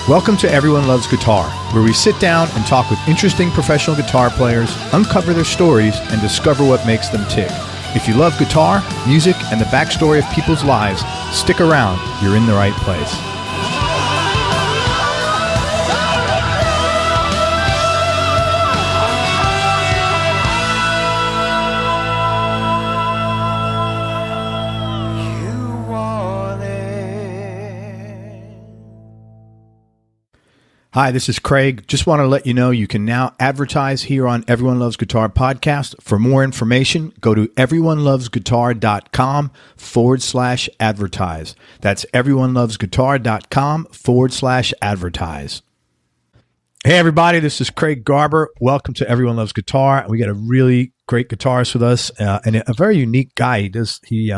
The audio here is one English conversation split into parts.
Welcome to Everyone Loves Guitar, where we sit down and talk with interesting professional guitar players, uncover their stories, and discover what makes them tick. If you love guitar, music, and the backstory of people's lives, stick around. You're in the right place. Hi, this is Craig. Just want to let you know you can now advertise here on Everyone Loves Guitar podcast. For more information, go to everyonelovesguitar.com/advertise. That's everyonelovesguitar.com/advertise. Hey, everybody, this is Craig Garber. Welcome to Everyone Loves Guitar. We got a really great guitarist with us and a very unique guy. He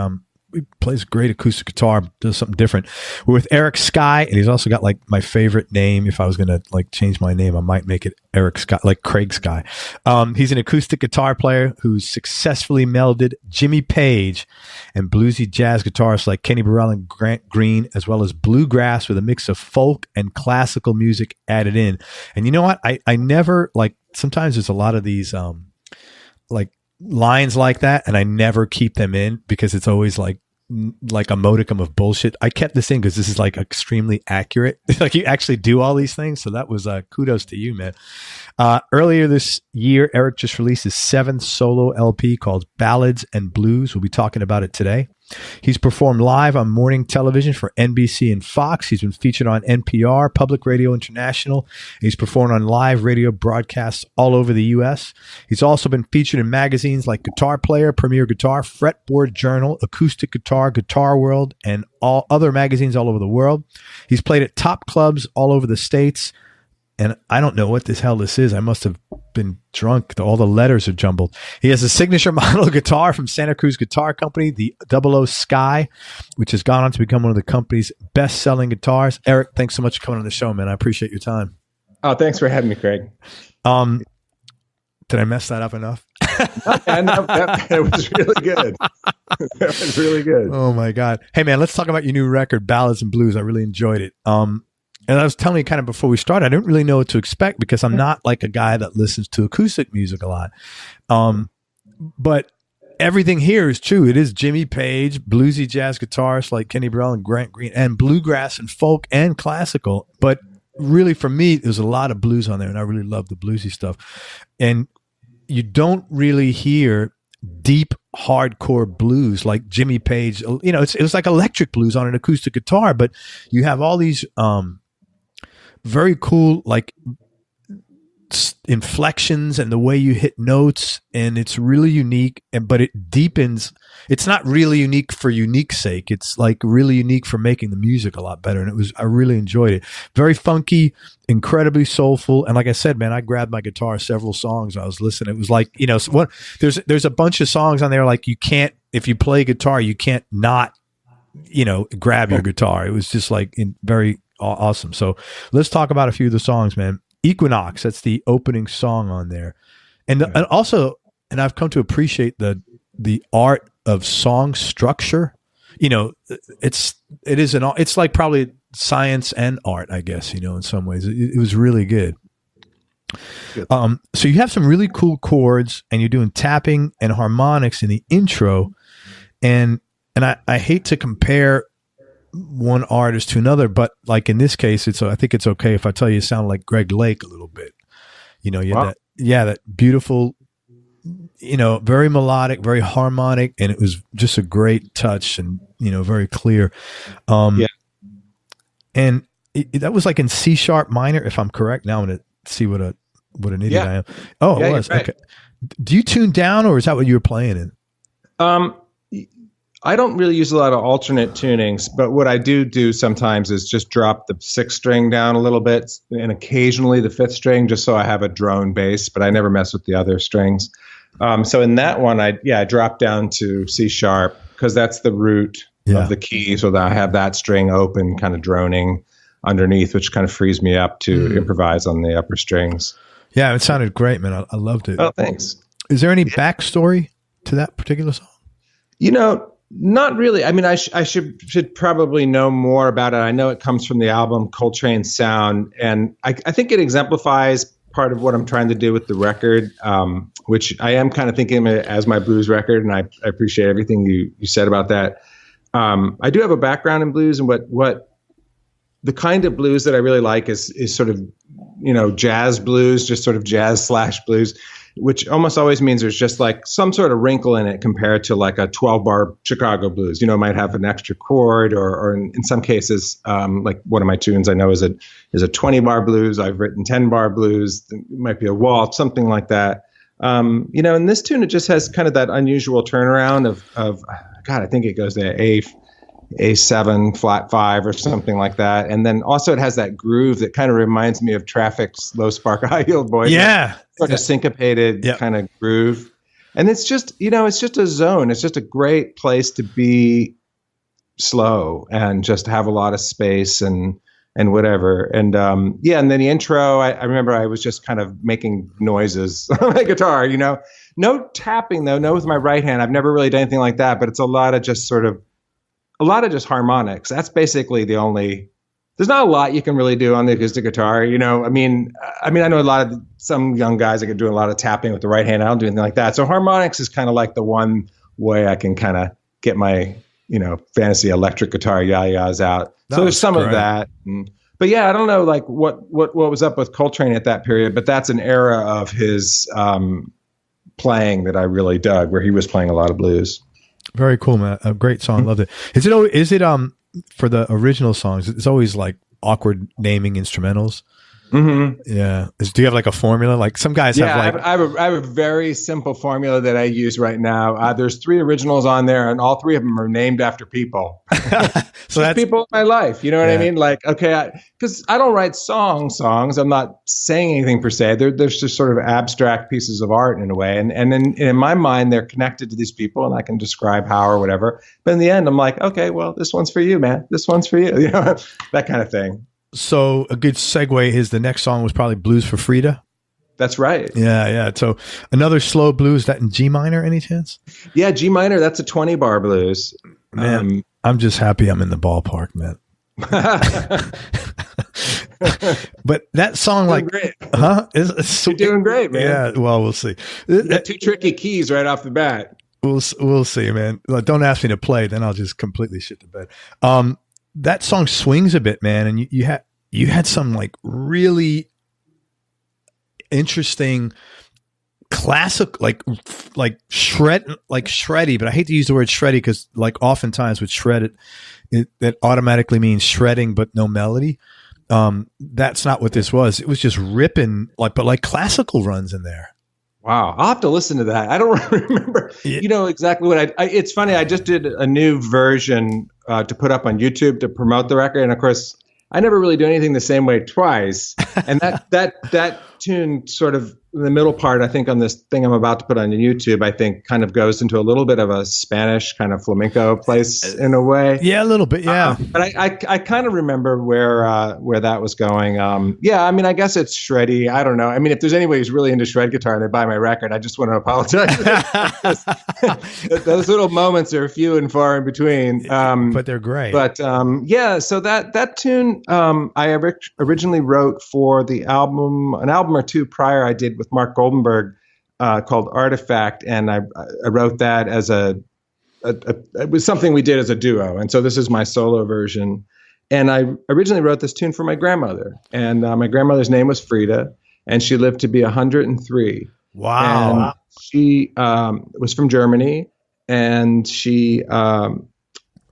plays great acoustic guitar, does something different. We're with Eric Skye, and he's also got like my favorite name. If I was going to like change my name, I might make it Eric Skye, like Craig Skye. He's an acoustic guitar player who's successfully melded Jimmy Page and bluesy jazz guitarists like Kenny Burrell and Grant Green, as well as bluegrass with a mix of folk and classical music added in. And you know what? I never, like, sometimes there's a lot of these like lines like that, and I never keep them in because it's always like a modicum of bullshit. I kept this in because this is like extremely accurate. Like you actually do all these things. So that was kudos to you, man. Earlier this year, Eric just released his 7th solo LP called Ballads and Blues. We'll be talking about it today. He's performed live on morning television for NBC and Fox. He's been featured on NPR, Public Radio International. He's performed on live radio broadcasts all over the U.S. He's also been featured in magazines like Guitar Player, Premier Guitar, Fretboard Journal, Acoustic Guitar, Guitar World, and all other magazines all over the world. He's played at top clubs all over the States. And I don't know what the hell this is. I must have been drunk. All the letters are jumbled. He has a signature model guitar from Santa Cruz Guitar Company, the 00 Skye, which has gone on to become one of the company's best-selling guitars. Eric, thanks so much for coming on the show, man. I appreciate your time. Oh, thanks for having me, Craig. Did I mess that up enough? It was really good. That was really good. Oh, my God. Hey, man, let's talk about your new record, Ballads and Blues. I really enjoyed it. And I was telling you kind of before we started, I didn't really know what to expect because I'm not like a guy that listens to acoustic music a lot. But everything here is true. It is Jimmy Page, bluesy jazz guitarists like Kenny Burrell and Grant Green, and bluegrass and folk and classical. But really for me, there's a lot of blues on there, and I really love the bluesy stuff. And you don't really hear deep hardcore blues like Jimmy Page. You know, it was like electric blues on an acoustic guitar, but you have all these very cool like inflections and the way you hit notes, and it's really unique. But it deepens. It's not really unique for unique's sake. It's like really unique for making the music a lot better. And I really enjoyed it. Very funky, incredibly soulful. And like I said, man, I grabbed my guitar several songs. I was listening. It was like, you know, there's a bunch of songs on there. Like you can't, if you play guitar, you can't not, you know, grab your guitar. It was just like very awesome. So let's talk about a few of the songs, man. Equinox, that's the opening song on there. And also, I've come to appreciate the art of song structure. You know, it's like probably science and art, I guess, you know, in some ways. It was really good. So you have some really cool chords, and you're doing tapping and harmonics in the intro. And I hate to compare one artist to another, but like in this case, I think it's okay if I tell you sound like Greg Lake a little bit. You know, you had that beautiful, you know, very melodic, very harmonic, and it was just a great touch and, you know, very clear. And that was like in C sharp minor, if I'm correct. Now I'm going to see what an idiot I am. Oh, it was. Right. Okay. Do you tune down, or is that what you were playing in? I don't really use a lot of alternate tunings, but what I do sometimes is just drop the 6th string down a little bit, and occasionally the 5th string, just so I have a drone bass, but I never mess with the other strings. So in that one, I dropped down to C sharp because that's the root of the key, so that I have that string open, kind of droning underneath, which kind of frees me up to improvise on the upper strings. Yeah, it sounded great, man. I loved it. Oh, thanks. Is there any backstory to that particular song? You know, Not really. I mean, I should probably know more about it. I know it comes from the album Coltrane Sound, and I think it exemplifies part of what I'm trying to do with the record, which I am kind of thinking of it as my blues record, and I appreciate everything you said about that. I do have a background in blues, and what the kind of blues that I really like is sort of, jazz blues, just sort of jazz / blues, which almost always means there's just like some sort of wrinkle in it compared to like a 12-bar Chicago blues. Might have an extra chord, or in some cases, like one of my tunes I know is a 20-bar blues. I've written 10-bar blues. It might be a waltz, something like that. In this tune, it just has kind of that unusual turnaround of God, I think it goes to A7 flat 5 or something like that. And then also it has that groove that kind of reminds me of Traffic's Low Spark High Yield Boy. Yeah. Like a syncopated kind of groove. And it's just, it's just a zone. It's just a great place to be slow and just have a lot of space and whatever. And and then the intro, I remember I was just kind of making noises on my guitar, no tapping though, no with my right hand. I've never really done anything like that, but it's a lot of just harmonics. That's basically there's not a lot you can really do on the acoustic guitar. I mean, I know some young guys that can do a lot of tapping with the right hand. I don't do anything like that. So harmonics is kind of like the one way I can kind of get my, fantasy electric guitar yah-yahs out. So there's some of that. But yeah, I don't know like what was up with Coltrane at that period, but that's an era of his playing that I really dug, where he was playing a lot of blues. Very cool, man. A great song. Loved it. Is it for the original songs? It's always like awkward naming instrumentals. Mm-hmm. Yeah. Do you have like a formula? Like some guys have like. I have a very simple formula that I use right now. There's 3 originals on there, and all 3 of them are named after people. So that's people in my life. You know what I mean? Like, okay, because I don't write songs. I'm not saying anything per se. There's just sort of abstract pieces of art in a way. And in my mind, they're connected to these people, and I can describe how or whatever. But in the end, I'm like, okay, well, this one's for you, man. This one's for you. That kind of thing. So a good segue is the next song was probably Blues for Frida. That's right. Yeah. So another slow blues, that in G minor, any chance? Yeah, G minor, that's a 20-bar blues. Man, I'm just happy I'm in the ballpark, man. But that song, like, great. You're doing great, man. Yeah, well, we'll see. You got 2 tricky keys right off the bat. We'll see, man. Don't ask me to play, then I'll just completely shit the bed. That song swings a bit, man, and you had some like really interesting classic like shreddy, but I hate to use the word shreddy because like oftentimes with shred it that automatically means shredding but no melody. That's not what this was. It was just ripping but classical runs in there. Wow. I'll have to listen to that. I don't remember, exactly what it's funny. I just did a new version to put up on YouTube to promote the record. And of course, I never really do anything the same way twice. And that tune sort of in the middle part, I think on this thing I'm about to put on YouTube, I think kind of goes into a little bit of a Spanish kind of flamenco place in a way. Yeah, a little bit. Yeah. But I kind of remember where that was going. I mean, I guess it's shreddy. I don't know. I mean, if there's anybody who's really into shred guitar and they buy my record, I just want to apologize. Those little moments are few and far in between. But they're great. But so that tune I originally wrote for an album or 2 prior I did with Mark Goldenberg called Artifact, and I wrote that as it was something we did as a duo, and so this is my solo version. And I originally wrote this tune for my grandmother, and my grandmother's name was Frida, and she lived to be 103. Wow! And she was from Germany, and she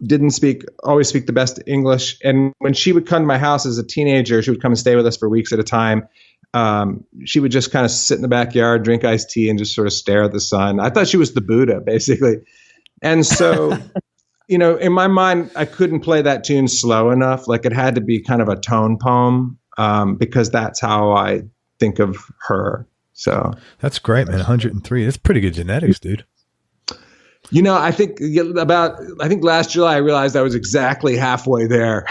didn't always speak the best English. And when she would come to my house as a teenager, she would come and stay with us for weeks at a time. She would just kind of sit in the backyard, drink iced tea, and just sort of stare at the sun. I thought she was the Buddha, basically. And so, in my mind, I couldn't play that tune slow enough. Like it had to be kind of a tone poem, because that's how I think of her. So that's great, man. 103. That's pretty good genetics, dude. I think last July I realized I was exactly halfway there.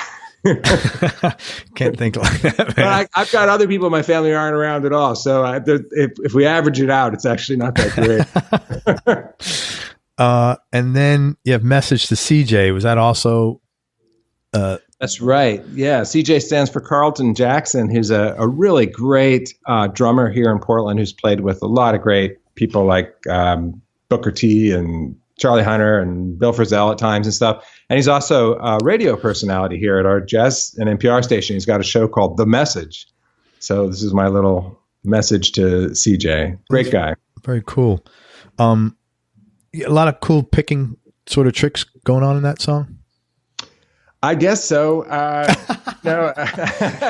Can't think like that, man. But I've got other people in my family who aren't around at all. So if we average it out, it's actually not that great. And then you have Message to CJ. Was that also? That's right. Yeah. CJ stands for Carlton Jackson, who's a really great drummer here in Portland, who's played with a lot of great people like Booker T and Charlie Hunter and Bill Frisell at times and stuff. And he's also a radio personality here at our jazz and NPR station. He's got a show called The Message. So this is my little message to CJ. Great guy. Very cool. A lot of cool picking sort of tricks going on in that song. I guess so. No.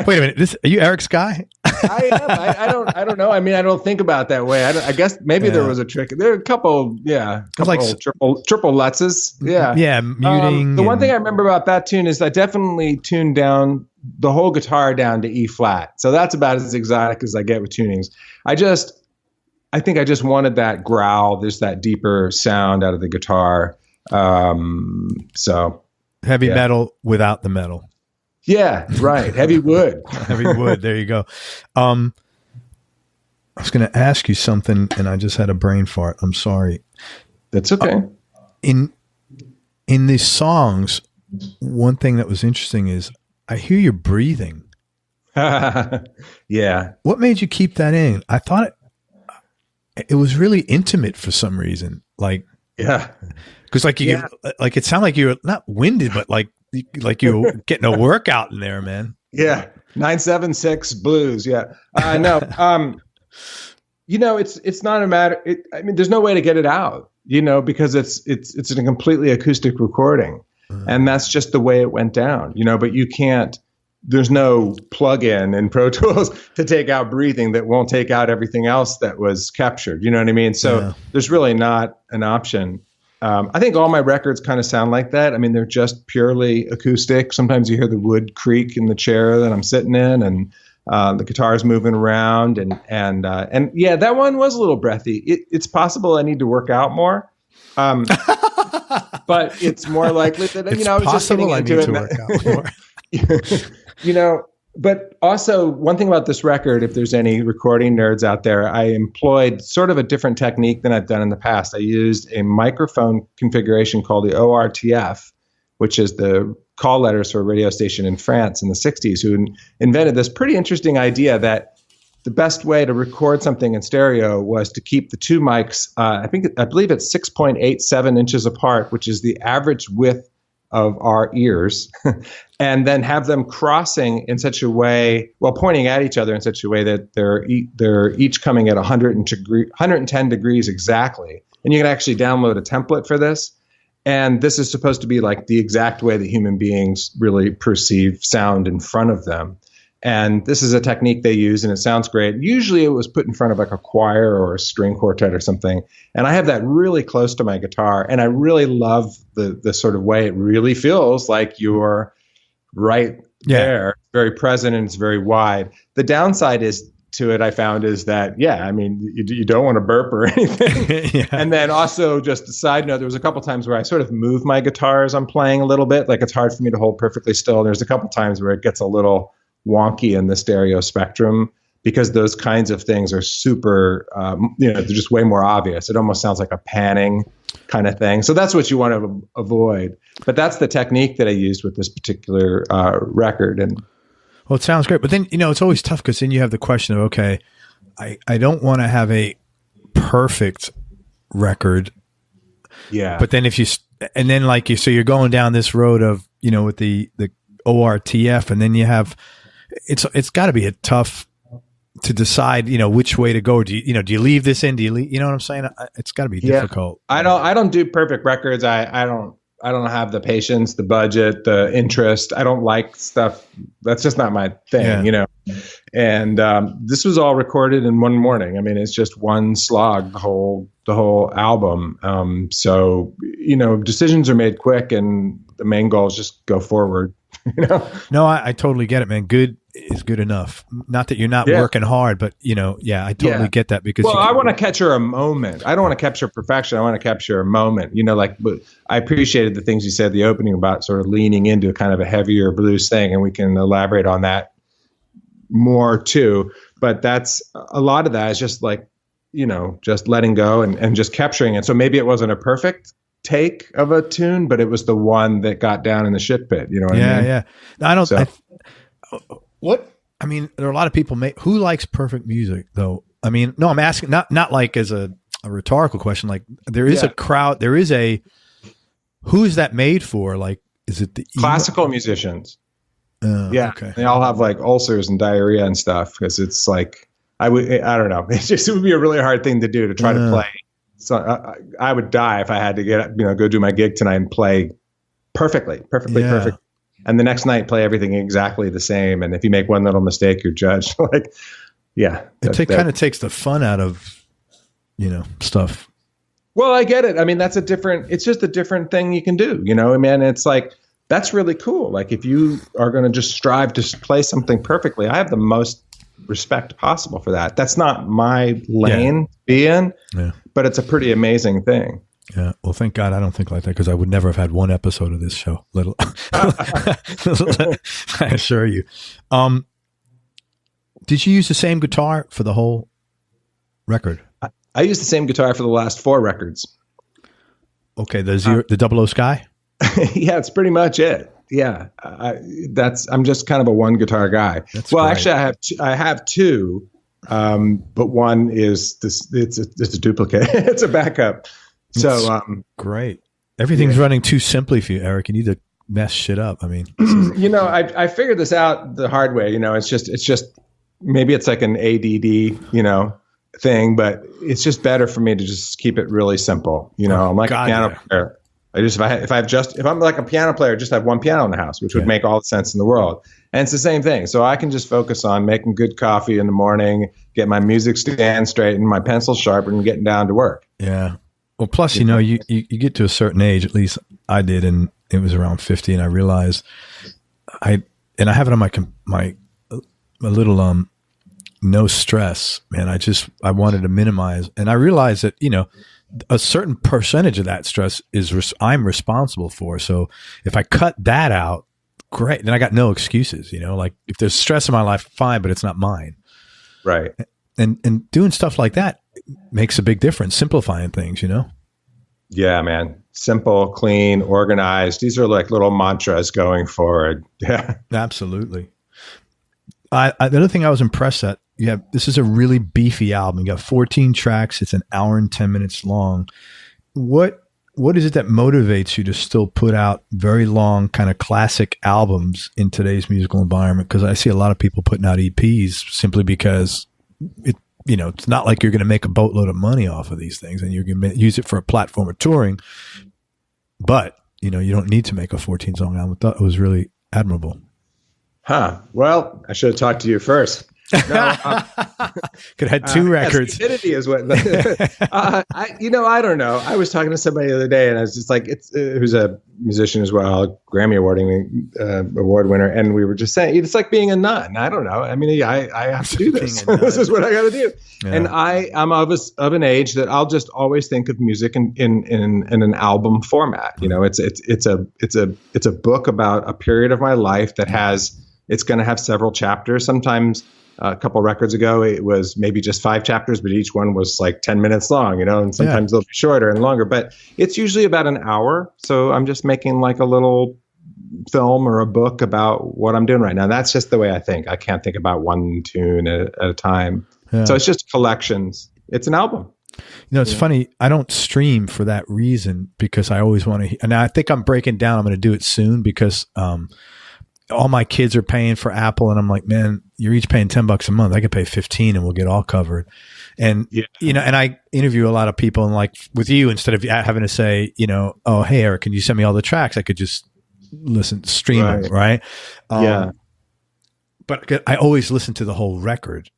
Wait a minute. Are you Eric Skye? I am. I don't know. I mean, I don't think about it that way. I guess maybe there was a trick. There are a couple like triple Lutzes. Yeah. Yeah. Muting. The one thing I remember about that tune is I definitely tuned down the whole guitar down to E flat. So that's about as exotic as I get with tunings. I think I just wanted that growl. There's that deeper sound out of the guitar. So. Heavy metal without the metal. Yeah, right. Heavy wood. Heavy wood. There you go. I was going to ask you something, and I just had a brain fart. I'm sorry. That's okay. In these songs, one thing that was interesting is I hear you breathing. Yeah. What made you keep that in? I thought it was really intimate for some reason. Like, yeah. Because like it sounded like you were not winded, but like you were getting a workout in there, man. Yeah, 976 blues. Yeah, no. It's not a matter. I mean, there's no way to get it out. Because it's a completely acoustic recording, and that's just the way it went down. But you can't. There's no plug-in in Pro Tools to take out breathing that won't take out everything else that was captured. You know what I mean? So there's really not an option. I think all my records kind of sound like that. I mean, they're just purely acoustic. Sometimes you hear the wood creak in the chair that I'm sitting in, and the guitar's moving around. And yeah, that one was a little breathy. It's possible I need to work out more, but it's more likely that I was just getting into it. Work out more. But also one thing about this record, if there's any recording nerds out there, I employed sort of a different technique than I've done in the past. I used a microphone configuration called the ORTF, which is the call letters for a radio station in France in the 60s, who invented this pretty interesting idea that the best way to record something in stereo was to keep the two mics, I believe it's 6.87 inches apart, which is the average width of our ears, and then have them crossing in such a way, pointing at each other in such a way that they're each coming at 110 degrees exactly. And you can actually download a template for this. And this is supposed to be like the exact way that human beings really perceive sound in front of them. And this is a technique they use, and it sounds great. Usually it was put in front of like a choir or a string quartet or something. And I have that really close to my guitar, and I really love the sort of way it really feels like you're right there, very present, and it's very wide. The downside to it, I found, is that, you don't want to burp or anything. And then also, just a side note, there was a couple times where I sort of move my guitar as I'm playing a little bit. Like, it's hard for me to hold perfectly still. There's a couple times where it gets a little wonky in the stereo spectrum, because those kinds of things are super, they're just way more obvious. It almost sounds like a panning kind of thing. So that's what you want to avoid. But that's the technique that I used with this particular record. And well, it sounds great. But then, it's always tough, because then you have the question of, okay, I don't want to have a perfect record. Yeah. But then so you're going down this road of, with the ORTF, and then you have, it's got to be a tough to decide, which way to go. Do you leave this in? Do you leave, you know what I'm saying? It's got to be difficult. I don't do perfect records. I don't have the patience, the budget, the interest. I don't like stuff. That's just not my thing, And this was all recorded in one morning. I mean, it's just one slog, the whole album. So decisions are made quick, and the main goal is just go forward. No, I totally get it, man. Good is good enough. Not that you're not working hard, but I totally get that, because I want to capture a moment. I don't want to capture perfection. I want to capture a moment. I appreciated the things you said, the opening, about sort of leaning into kind of a heavier blues thing, and we can elaborate on that more too. But that's a lot of that is just like just letting go and just capturing it. So maybe it wasn't a perfect take of a tune, but it was the one that got down in the shit pit. You know what I mean? Yeah. I don't. So, I mean, there are a lot of people who likes perfect music, though. I mean, no, I'm asking not like as a rhetorical question. Like there is a crowd. There is who is that made for? Like, is it the classical musicians? Okay. They all have like ulcers and diarrhea and stuff because it's like I don't know. It would be a really hard thing to do to try to play. So I would die if I had to go do my gig tonight and play perfect, and the next night play everything exactly the same. And if you make one little mistake, you're judged. Like, yeah, it kind of takes the fun out of stuff. Well, I get it. I mean, it's just a different thing you can do. I mean, it's like that's really cool. Like if you are going to just strive to play something perfectly, I have the most respect possible for that. That's not my lane to be in. Yeah. But it's a pretty amazing thing. Yeah. Well, thank God I don't think like that because I would never have had one episode of this show. I assure you. Did you use the same guitar for the whole record? I used the same guitar for the last 4 records. Okay. The 00 Skye? Yeah, it's pretty much it. Yeah. I'm just kind of a one guitar guy. Great. Actually I have 2. But one is this. It's a duplicate. It's a backup. So great. Everything's running too simply for you, Eric. You need to mess shit up. I mean, I figured this out the hard way. It's just maybe it's like an ADD, thing, but it's just better for me to just keep it really simple. I'm like a piano player. If I'm like a piano player, just have one piano in the house, which would make all the sense in the world. And it's the same thing. So I can just focus on making good coffee in the morning, get my music stand straight and my pencil sharpened and getting down to work. Yeah. Well, plus, you get to a certain age, at least I did, and it was around 50, and I realized I have it on my little, no stress, man. I wanted to minimize, and I realized that, a certain percentage of that stress I'm responsible for. So if I cut that out, great. Then I got no excuses, like if there's stress in my life, fine, but it's not mine. Right. And doing stuff like that makes a big difference. Simplifying things, Yeah, man. Simple, clean, organized. These are like little mantras going forward. Yeah, absolutely. The other thing I was impressed at, this is a really beefy album. You got 14 tracks. It's an hour and 10 minutes long. What is it that motivates you to still put out very long kind of classic albums in today's musical environment? Because I see a lot of people putting out EPs simply because it's not like you're going to make a boatload of money off of these things and you're going to use it for a platform of touring. But, you don't need to make a 14 song album. I thought it was really admirable. Huh. Well, I should have talked to you first. No, could have had 2 records. Stupidity is what. I don't know. I was talking to somebody the other day, and I was just like, who's a musician as well, Grammy award winner, and we were just saying it's like being a nun. I don't know. I mean, I have to do this. This is what I got to do. Yeah. And I'm of an age that I'll just always think of music in an album format. It's a book about a period of my life that it's going to have several chapters. Sometimes. A couple records ago, it was maybe just 5 chapters, but each one was like 10 minutes long, and sometimes they'll be shorter and longer, but it's usually about an hour. So I'm just making like a little film or a book about what I'm doing right now. That's just the way I think. I can't think about one tune at a time. Yeah. So it's just collections. It's an album. It's funny. I don't stream for that reason because I always want to, and I think I'm breaking down. I'm going to do it soon because, all my kids are paying for Apple, and I'm like, man, you're each paying $10 a month. I could pay 15 and we'll get all covered. And, and I interview a lot of people, and like with you, instead of having to say, oh, hey, Eric, can you send me all the tracks? I could just stream them. Right. But I always listen to the whole record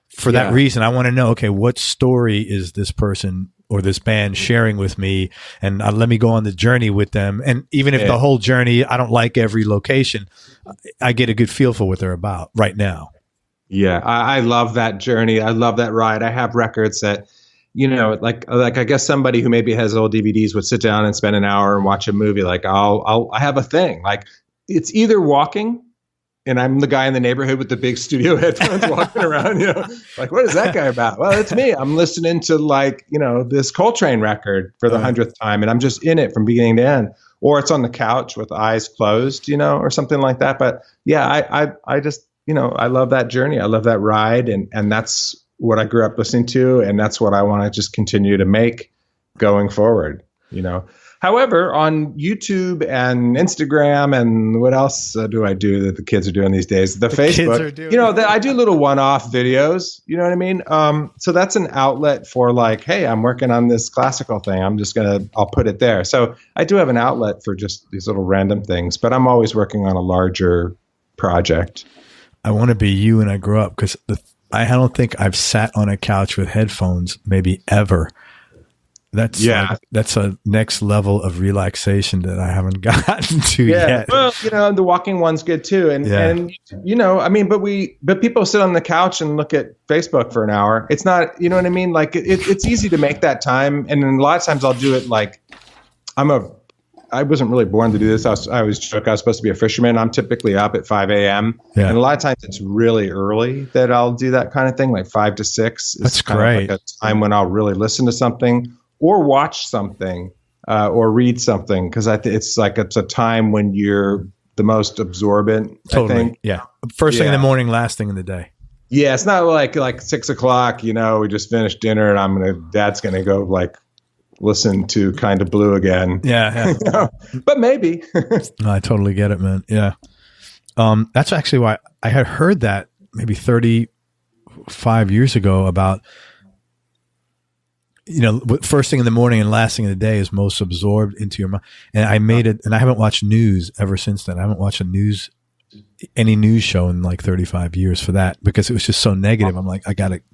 for that reason. I want to know, okay, what story is this person or this band sharing with me, and let me go on the journey with them. And even if the whole journey, I don't like every location, I get a good feel for what they're about right now. Yeah. I love that journey. I love that ride. I have records that, like I guess somebody who maybe has old DVDs would sit down and spend an hour and watch a movie. Like I have a thing, like it's either walking and I'm the guy in the neighborhood with the big studio headphones walking around, like, what is that guy about? Well, it's me. I'm listening to like, this Coltrane record for the 100th time, and I'm just in it from beginning to end. Or it's on the couch with eyes closed, or something like that. But yeah, I just, I love that journey. I love that ride. And that's what I grew up listening to. And that's what I want to just continue to make going forward, However, on YouTube and Instagram and what else do I do that the kids are doing these days? The Facebook, I do little one-off videos, you know what I mean? So that's an outlet for like, hey, I'm working on this classical thing. I'll put it there. So I do have an outlet for just these little random things, but I'm always working on a larger project. I want to be you when I grow up, because I don't think I've sat on a couch with headphones maybe ever. That's a next level of relaxation that I haven't gotten to yet. Well, the walking one's good too. And but people sit on the couch and look at Facebook for an hour. It's not, you know what I mean? Like it's easy to make that time. And then a lot of times I'll do it like I wasn't really born to do this. I always joke I was supposed to be a fisherman. I'm typically up at 5 a.m. Yeah. And a lot of times it's really early that I'll do that kind of thing, like 5 to 6. That's great. Like a time when I'll really listen to something or watch something or read something, because it's a time when you're the most absorbent. Totally. I think. Yeah. First thing in the morning, last thing in the day. Yeah, it's not like 6 o'clock. We just finished dinner and Dad's gonna go like listen to Kind of Blue again. Yeah. But maybe. No, I totally get it, man. Yeah. That's actually why I had heard that maybe 35 years ago about, first thing in the morning and last thing in the day is most absorbed into your mind. And I made it, and I haven't watched news ever since then. I haven't watched any news show in like 35 years for that, because it was just so negative. I'm like,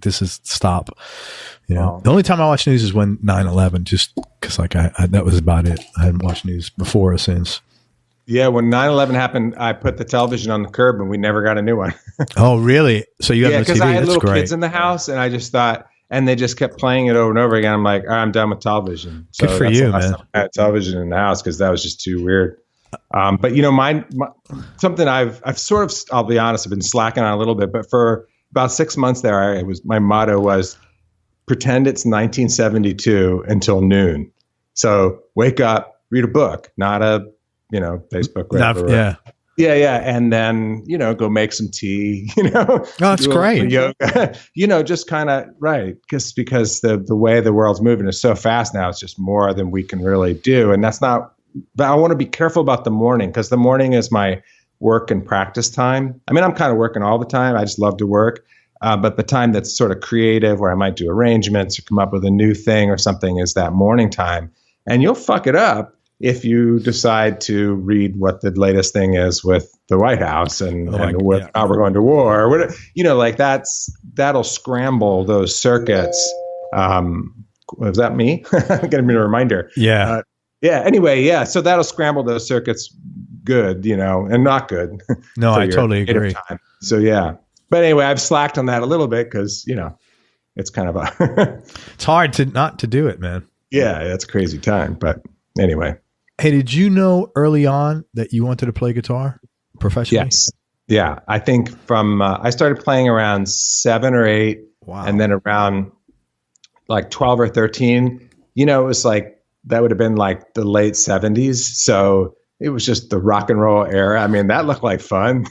stop. The only time I watch news is when 9/11, just because like that was about it. I hadn't watched news before or since. Yeah, when 9/11 happened, I put the television on the curb and we never got a new one. Oh, really? So you have the TV? Because I had little kids in the house, and I just thought, and they just kept playing it over and over again. I'm like, I'm done with television. So good for you, man. I had television in the house because that was just too weird. But something I've sort of, I'll be honest, I've been slacking on a little bit, but for about 6 months there, my motto was pretend it's 1972 until noon. So wake up, read a book, not a, Facebook. Yeah. And then, go make some tea, Oh, that's great. Yoga, just kind of, right. Because the way the world's moving is so fast now, it's just more than we can really do. And that's not, but I want to be careful about the morning, because the morning is my work and practice time. I mean, I'm kind of working all the time. I just love to work. But the time that's sort of creative, where I might do arrangements or come up with a new thing or something, is that morning time. And you'll fuck it up if you decide to read what the latest thing is with the White House and we're going to war, or whatever, that'll scramble those circuits. Was that me? Getting me a reminder. Yeah. Anyway, yeah. So that'll scramble those circuits good, and not good. No, I totally agree. Time. So yeah. But anyway, I've slacked on that a little bit because, it's kind of it's hard not to do it, man. Yeah, it's a crazy time. But anyway. Hey, did you know early on that you wanted to play guitar professionally? Yes. Yeah. I think from, I started playing around 7 or 8. Wow. And then around like 12 or 13, it was like, that would have been like the late 70s. So it was just the rock and roll era. I mean, that looked like fun,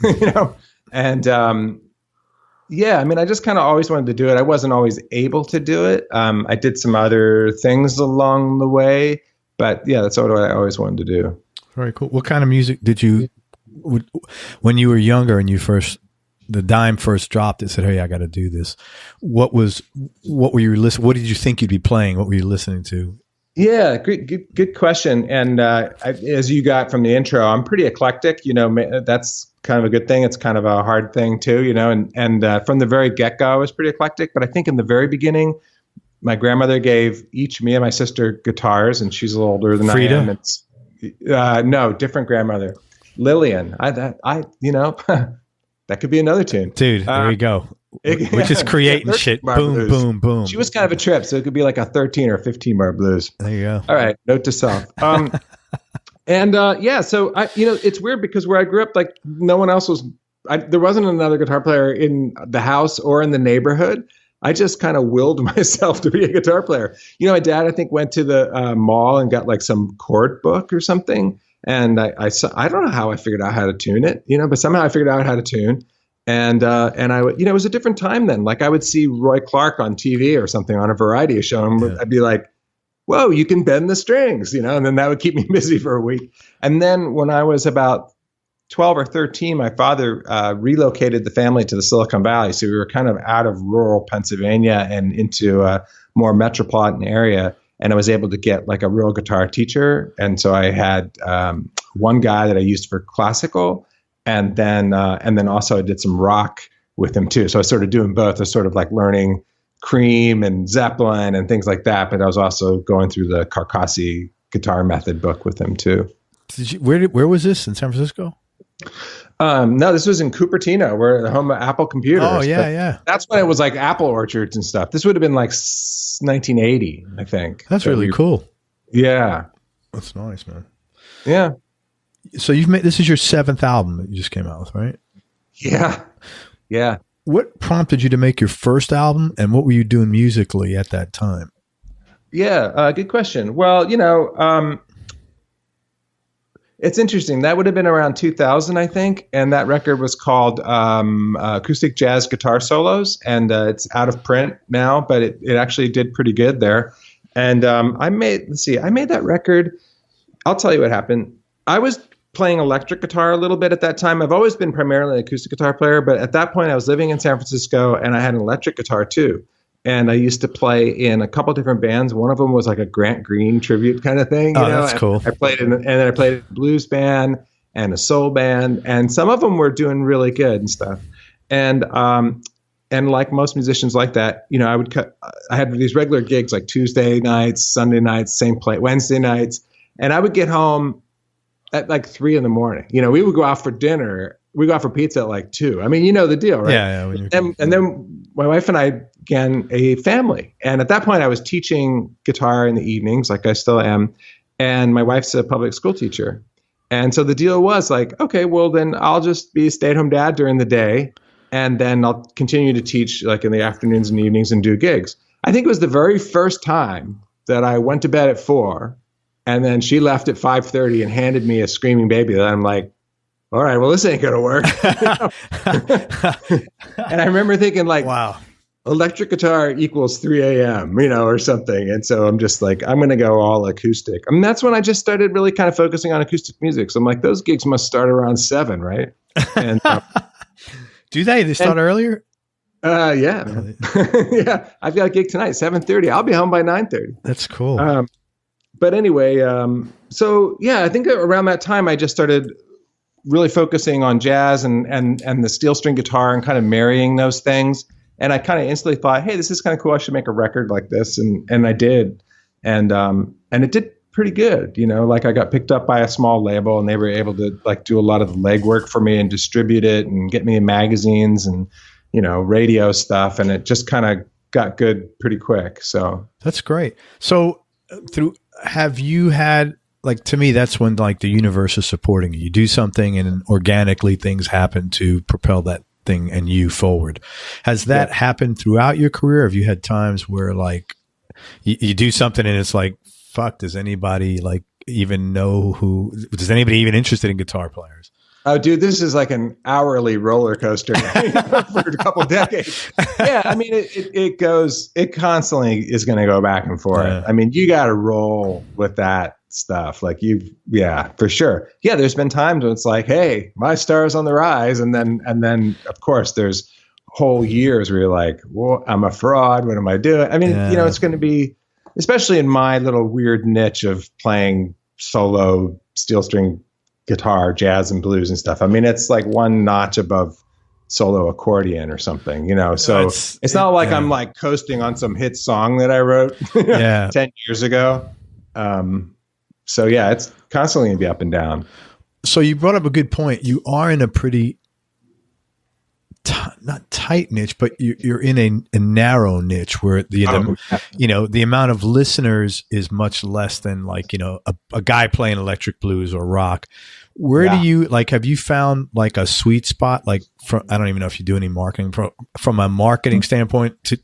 And I just kind of always wanted to do it. I wasn't always able to do it. I did some other things along the way, but yeah, that's what I always wanted to do. Very cool. What kind of music did you, when you were younger and the dime first dropped, it said, "Hey, I got to do this." What were you listening? What did you think you'd be playing? What were you listening to? Yeah, good question. And as you got from the intro, I'm pretty eclectic. That's kind of a good thing. It's kind of a hard thing too. And from the very get-go, I was pretty eclectic. But I think in the very beginning, my grandmother gave each me and my sister guitars, and she's a little older than Frida? I am. No, different grandmother, Lillian. That could be another tune, dude. There you go. We're just creating shit. Boom, blues. Boom, boom. She was kind of a trip, so it could be like a 13 or 15 bar blues. There you go. All right, note to self. So it's weird because where I grew up, like no one else was there wasn't another guitar player in the house or in the neighborhood. I just kind of willed myself to be a guitar player. My dad, I think, went to the mall and got like some chord book or something. And I don't know how I figured out how to tune it, but somehow I figured out how to tune. And it was a different time then. Like I would see Roy Clark on TV or something on a variety show, and I'd be like, whoa, you can bend the strings, and then that would keep me busy for a week. And then when I was about 12 or 13, my father relocated the family to the Silicon Valley. So we were kind of out of rural Pennsylvania and into a more metropolitan area. And I was able to get like a real guitar teacher. And so I had one guy that I used for classical. And then also I did some rock with him too. So I was sort of doing both. I was sort of like learning Cream and Zeppelin and things like that. But I was also going through the Carlisi guitar method book with him too. Where was this, in San Francisco? No, this was in Cupertino, where the home of Apple computers. Oh, yeah. That's when it was like apple orchards and stuff. This would have been like 1980, I think. That's really cool. Yeah. That's nice, man. Yeah. So this is your 7th album that you just came out with, right? Yeah. Yeah. What prompted you to make your first album, and what were you doing musically at that time? Yeah, good question. Well, it's interesting. That would have been around 2000, I think. And that record was called Acoustic Jazz Guitar Solos. And it's out of print now, but it actually did pretty good there. And I made that record. I'll tell you what happened. I was playing electric guitar a little bit at that time. I've always been primarily an acoustic guitar player, but at that point I was living in San Francisco and I had an electric guitar too. And I used to play in a couple different bands. One of them was like a Grant Green tribute kind of thing. That's cool. I played and then I played a blues band and a soul band, and some of them were doing really good and stuff. And like most musicians like that, I had these regular gigs like Tuesday nights, Sunday nights, same play, Wednesday nights, and I would get home at like 3 a.m. We would go out for dinner. We go out for pizza at like 2. I mean, you know the deal, right? Yeah. And then my wife and I began a family. And at that point, I was teaching guitar in the evenings, like I still am. And my wife's a public school teacher. And so the deal was like, okay, well, then I'll just be a stay-at-home dad during the day. And then I'll continue to teach like in the afternoons and evenings and do gigs. I think it was the very first time that I went to bed at 4. And then she left at 5:30 and handed me a screaming baby that I'm like, all right, well, this ain't going to work. And I remember thinking like, wow, electric guitar equals 3 a.m., or something. And so I'm just like, I'm going to go all acoustic. I mean, that's when I just started really kind of focusing on acoustic music. So I'm like, those gigs must start around 7, right? And do they start earlier? Yeah. Man. Yeah. I've got a gig tonight, 7:30. I'll be home by 9:30. That's cool. But anyway, so yeah, I think around that time I just started really focusing on jazz and the steel string guitar and kind of marrying those things. And I kind of instantly thought, hey, this is kind of cool. I should make a record like this. And I did. And it did pretty good. Like I got picked up by a small label and they were able to like do a lot of the legwork for me and distribute it and get me in magazines and, radio stuff. And it just kind of got good pretty quick. So that's great. So have you had, like, to me, that's when like the universe is supporting you. You do something and organically things happen to propel that thing and you forward. Has that happened throughout your career? Have you had times where like you do something and it's like, fuck, does anybody like even know does anybody even interested in guitar players? Oh, dude, this is like an hourly roller coaster for a couple decades. Yeah, I mean, it constantly is going to go back and forth. Yeah. I mean, you got to roll with that stuff. Like for sure. Yeah, there's been times when it's like, hey, my star's on the rise. And then of course, there's whole years where you're like, well, I'm a fraud. What am I doing? I mean, it's going to be, especially in my little weird niche of playing solo steel string guitar, jazz and blues and stuff. I mean, it's like one notch above solo accordion or something, so it's not like I'm like coasting on some hit song that I wrote 10 years ago. So yeah, it's constantly gonna be up and down. So you brought up a good point. You are in a pretty not tight niche, but you're in a narrow niche where the amount of listeners is much less than like, a guy playing electric blues or rock. Where do you have you found like a sweet spot? Like I don't even know if you do any marketing from a marketing standpoint to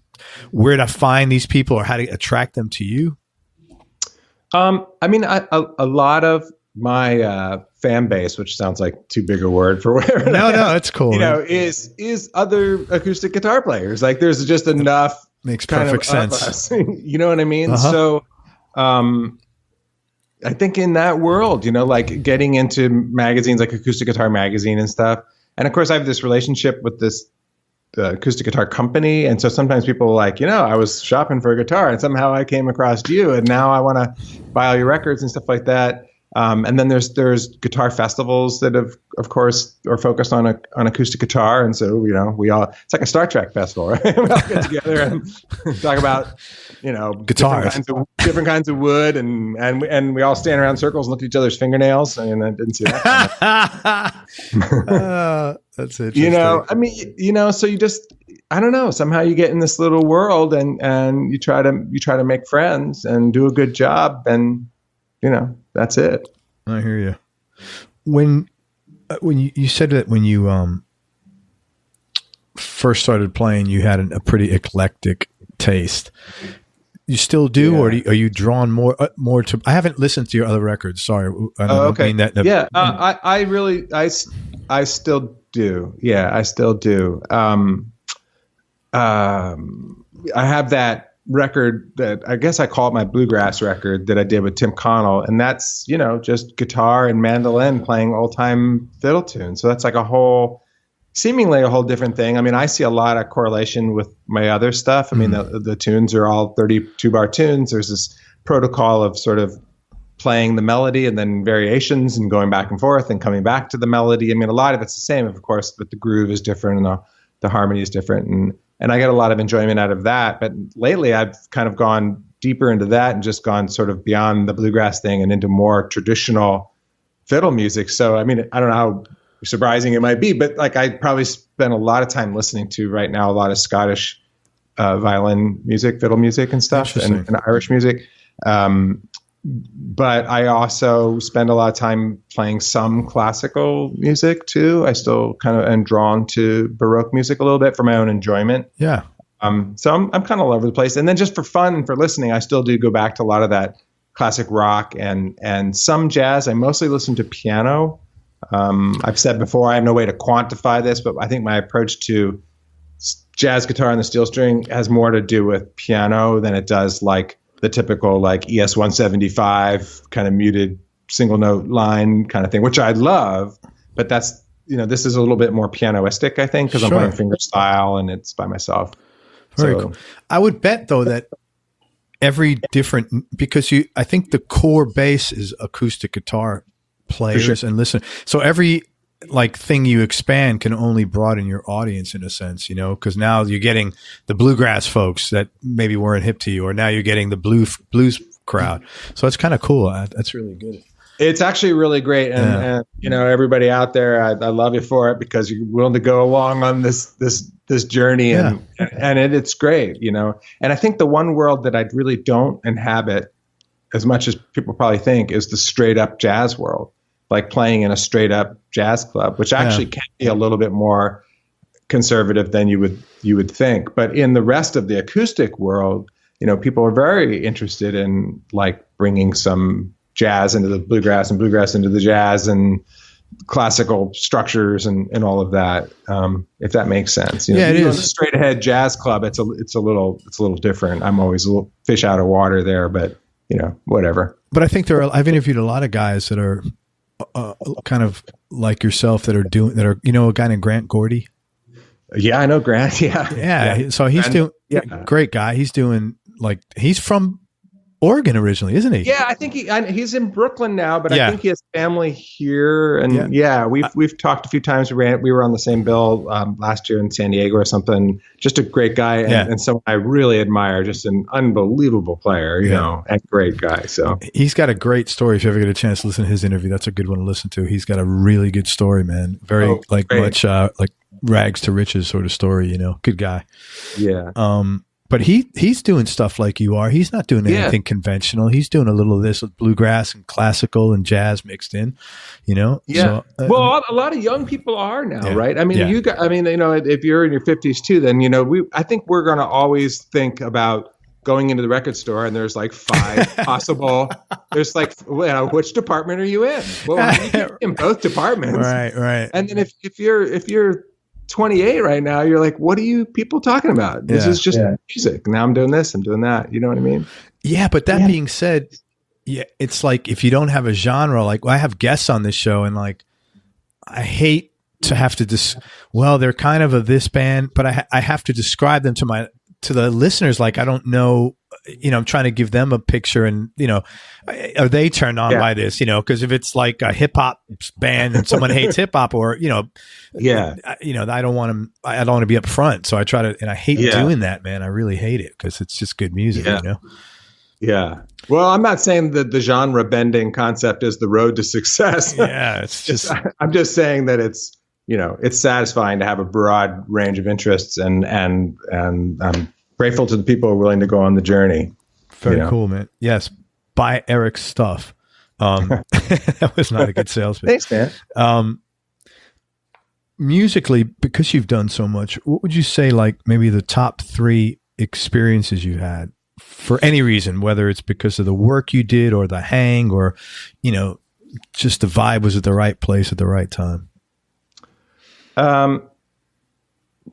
where to find these people or how to attract them to you? I mean, a lot of my fan base, which sounds like too big a word for whatever. No, it's cool. Is other acoustic guitar players. Like there's just enough. Makes perfect sense. Us, you know what I mean? Uh-huh. So, I think in that world, like getting into magazines like Acoustic Guitar Magazine and stuff. And of course, I have this relationship with this acoustic guitar company. And so sometimes people are like, I was shopping for a guitar and somehow I came across you and now I want to buy all your records and stuff like that. And then there's guitar festivals that of course are focused on acoustic guitar. And so, it's like a Star Trek festival, right? We all get together and talk about, guitars, different kinds of wood and we all stand around in circles and look at each other's fingernails. I mean, I didn't see that. That's interesting. I mean, so you just, I don't know, somehow you get in this little world and you try to make friends and do a good job and, that's it. I hear you. When you said that when you first started playing, you had a pretty eclectic taste. You still do, or are you drawn more to? I haven't listened to your other records. Sorry. Okay. I still do. Yeah, I still do. I have that record that I guess I call it my bluegrass record that I did with Tim Connell. And that's, just guitar and mandolin playing old time fiddle tunes. So that's like seemingly a whole different thing. I mean, I see a lot of correlation with my other stuff. I mean, the tunes are all 32 bar tunes. There's this protocol of sort of playing the melody and then variations and going back and forth and coming back to the melody. I mean, a lot of it's the same, of course, but the groove is different and the harmony is different. And I get a lot of enjoyment out of that. But lately I've kind of gone deeper into that and just gone sort of beyond the bluegrass thing and into more traditional fiddle music. So, I mean, I don't know how surprising it might be, but like I probably spend a lot of time listening to right now, a lot of Scottish violin music, fiddle music and stuff and Irish music. But I also spend a lot of time playing some classical music too. I still kind of am drawn to Baroque music a little bit for my own enjoyment. Yeah. So I'm kind of all over the place. And then just for fun and for listening, I still do go back to a lot of that classic rock and some jazz. I mostly listen to piano. I've said before, I have no way to quantify this, but I think my approach to jazz guitar and the steel string has more to do with piano than it does like the typical like ES 175 kind of muted single note line kind of thing, which I love, but that's, this is a little bit more pianoistic, I think, because I'm playing fingerstyle and it's by myself. Very cool. I would bet though that every different, because I think the core base is acoustic guitar players and listen. So every like thing you expand can only broaden your audience in a sense, because now you're getting the bluegrass folks that maybe weren't hip to you, or now you're getting the blues crowd. So it's kind of cool. That's really good. It's actually really great. And everybody out there, I love you for it because you're willing to go along on this journey and it's great, And I think the one world that I really don't inhabit as much as people probably think is the straight up jazz world. Like playing in a straight up jazz club, which actually can be a little bit more conservative than you would think. But in the rest of the acoustic world, people are very interested in like bringing some jazz into the bluegrass and bluegrass into the jazz and classical structures and all of that. If that makes sense. It is. The straight ahead jazz club. It's a little different. I'm always a little fish out of water there, but whatever. But I think I've interviewed a lot of guys that are kind of like yourself that are a guy named Grant Gordy. Yeah, I know Grant. Yeah. So he's great guy. He's doing he's from Oregon originally, isn't he? Yeah, I think he's in Brooklyn now, but I think he has family here. And we've talked a few times. We were on the same bill last year in San Diego or something. Just a great guy and someone I really admire. Just an unbelievable player, you know, and great guy. So he's got a great story. If you ever get a chance to listen to his interview, that's a good one to listen to. He's got a really good story, man. Very much rags to riches sort of story, you know, good guy. Yeah. But he's doing stuff like you are. He's not doing anything conventional. He's doing a little of this with bluegrass and classical and jazz mixed in, you know? Yeah. So, well, a lot of young people are now, right? I mean, Yeah. you know, if you're in your 50s too, then, you know, I think we're going to always think about going into the record store and there's like 5 possible, there's like, well, which department are you in? Well, you can be in both departments. Right. And then if you're 28 right now, you're like, what are you people talking about? This is just music. Now I'm doing this, I'm doing that. You know what I mean? Yeah. But that being said, it's like, if you don't have a genre, like I have guests on this show and like, I hate to have to well, they're kind of a this band, but I have to describe them to the listeners. Like, I don't know, you know, I'm trying to give them a picture and, you know, are they turned on by this, you know, cause if it's like a hip hop band and someone hates hip hop or, you know, you know, I don't want to be up front. So I try to, and I hate doing that, man. I really hate it cause it's just good music, you know? Yeah. Well, I'm not saying that the genre bending concept is the road to success. Yeah. It's just, I'm just saying that it's, you know, it's satisfying to have a broad range of interests and I'm grateful to the people who are willing to go on the journey. Very cool, man. Yes. Buy Eric's stuff. That was not a good sales pitch. Thanks, man. Musically, because you've done so much, what would you say, like maybe the top 3 experiences you had for any reason, whether it's because of the work you did or the hang or, you know, just the vibe was at the right place at the right time?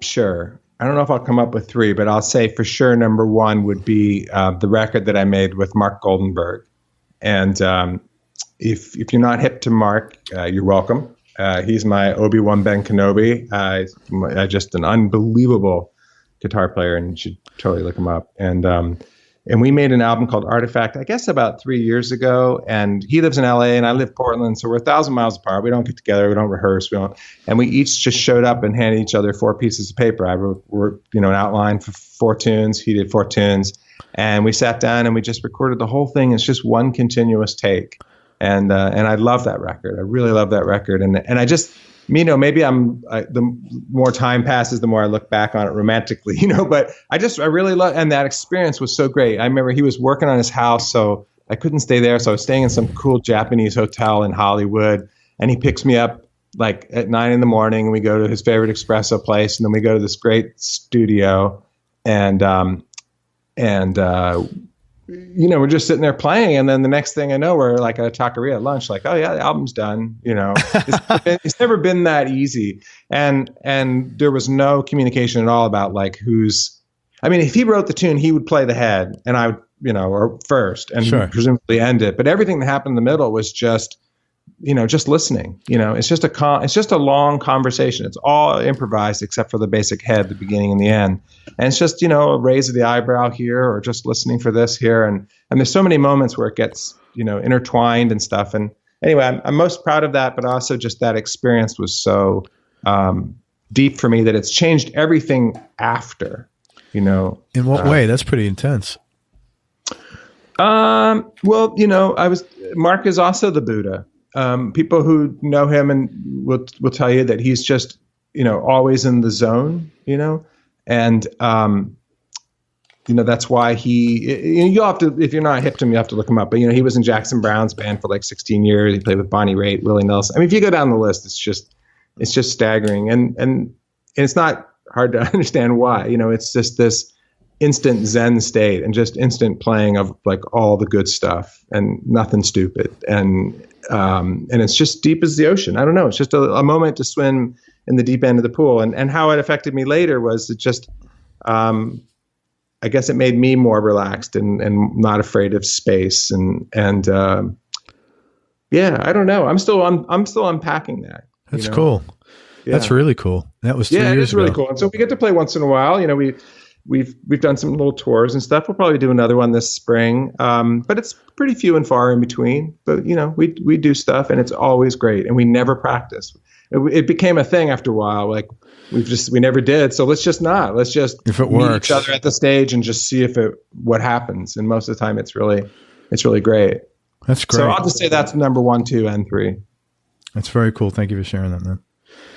Sure. I don't know if I'll come up with 3, but I'll say for sure number 1 would be the record that I made with Mark Goldenberg. And if you're not hip to Mark, you're welcome. He's my Obi-Wan Ben Kenobi. Just an unbelievable guitar player, and you should totally look him up. And we made an album called Artifact, I guess about 3 years ago. And he lives in LA and I live in Portland. So we're 1,000 miles apart. We don't get together. We don't rehearse. And we each just showed up and handed each other 4 pieces of paper. I wrote, you know, an outline for 4 tunes. He did 4 tunes. And we sat down and we just recorded the whole thing. It's just one continuous take. And I love that record. I really love that record. And I just, you know, maybe the more time passes, the more I look back on it romantically, you know, but I really love, and that experience was so great. I remember he was working on his house, so I couldn't stay there. So I was staying in some cool Japanese hotel in Hollywood, and he picks me up like at 9 a.m. and we go to his favorite espresso place. And then we go to this great studio and you know, we're just sitting there playing, and then the next thing I know, we're like at a taqueria at lunch, like, oh yeah, the album's done. You know, it's never been that easy, and there was no communication at all about like I mean, if he wrote the tune, he would play the head, and I would, you know, or first, and presumably end it. But everything that happened in the middle was just, you know, just listening. You know, it's just a long conversation. It's all improvised except for the basic head, the beginning and the end. And it's just, you know, a raise of the eyebrow here, or just listening for this here. And there's so many moments where it gets, you know, intertwined and stuff. And anyway, I'm most proud of that, but also just that experience was so deep for me that it's changed everything after, you know. In what way? That's pretty intense. Well, you know, Mark is also the Buddha. People who know him and will tell you that he's just, you know, always in the zone, you know, and, you know, that's why you have to, if you're not hip to him, you have to look him up. But, you know, he was in Jackson Brown's band for like 16 years. He played with Bonnie Raitt, Willie Nelson. I mean, if you go down the list, it's just staggering. And it's not hard to understand why, you know, it's just this instant Zen state and just instant playing of like all the good stuff and nothing stupid. And it's just deep as the ocean. I don't know. It's just a moment to swim in the deep end of the pool. And how it affected me later was it just, I guess it made me more relaxed and not afraid of space. And yeah, I don't know. I'm still unpacking that. That's cool. Yeah. That's really cool. That was 3 years ago. Yeah, it's really cool. And so we get to play once in a while. You know, we've done some little tours and stuff. We'll probably do another one this spring. But it's pretty few and far in between. But, you know, we do stuff and it's always great. And we never practice. It became a thing after a while. Like we never did. So let's just if it meet works, each other at the stage and just see what happens. And most of the time it's really great. That's great. So I'll just say that's number 1, 2, and 3. That's very cool. Thank you for sharing that, man.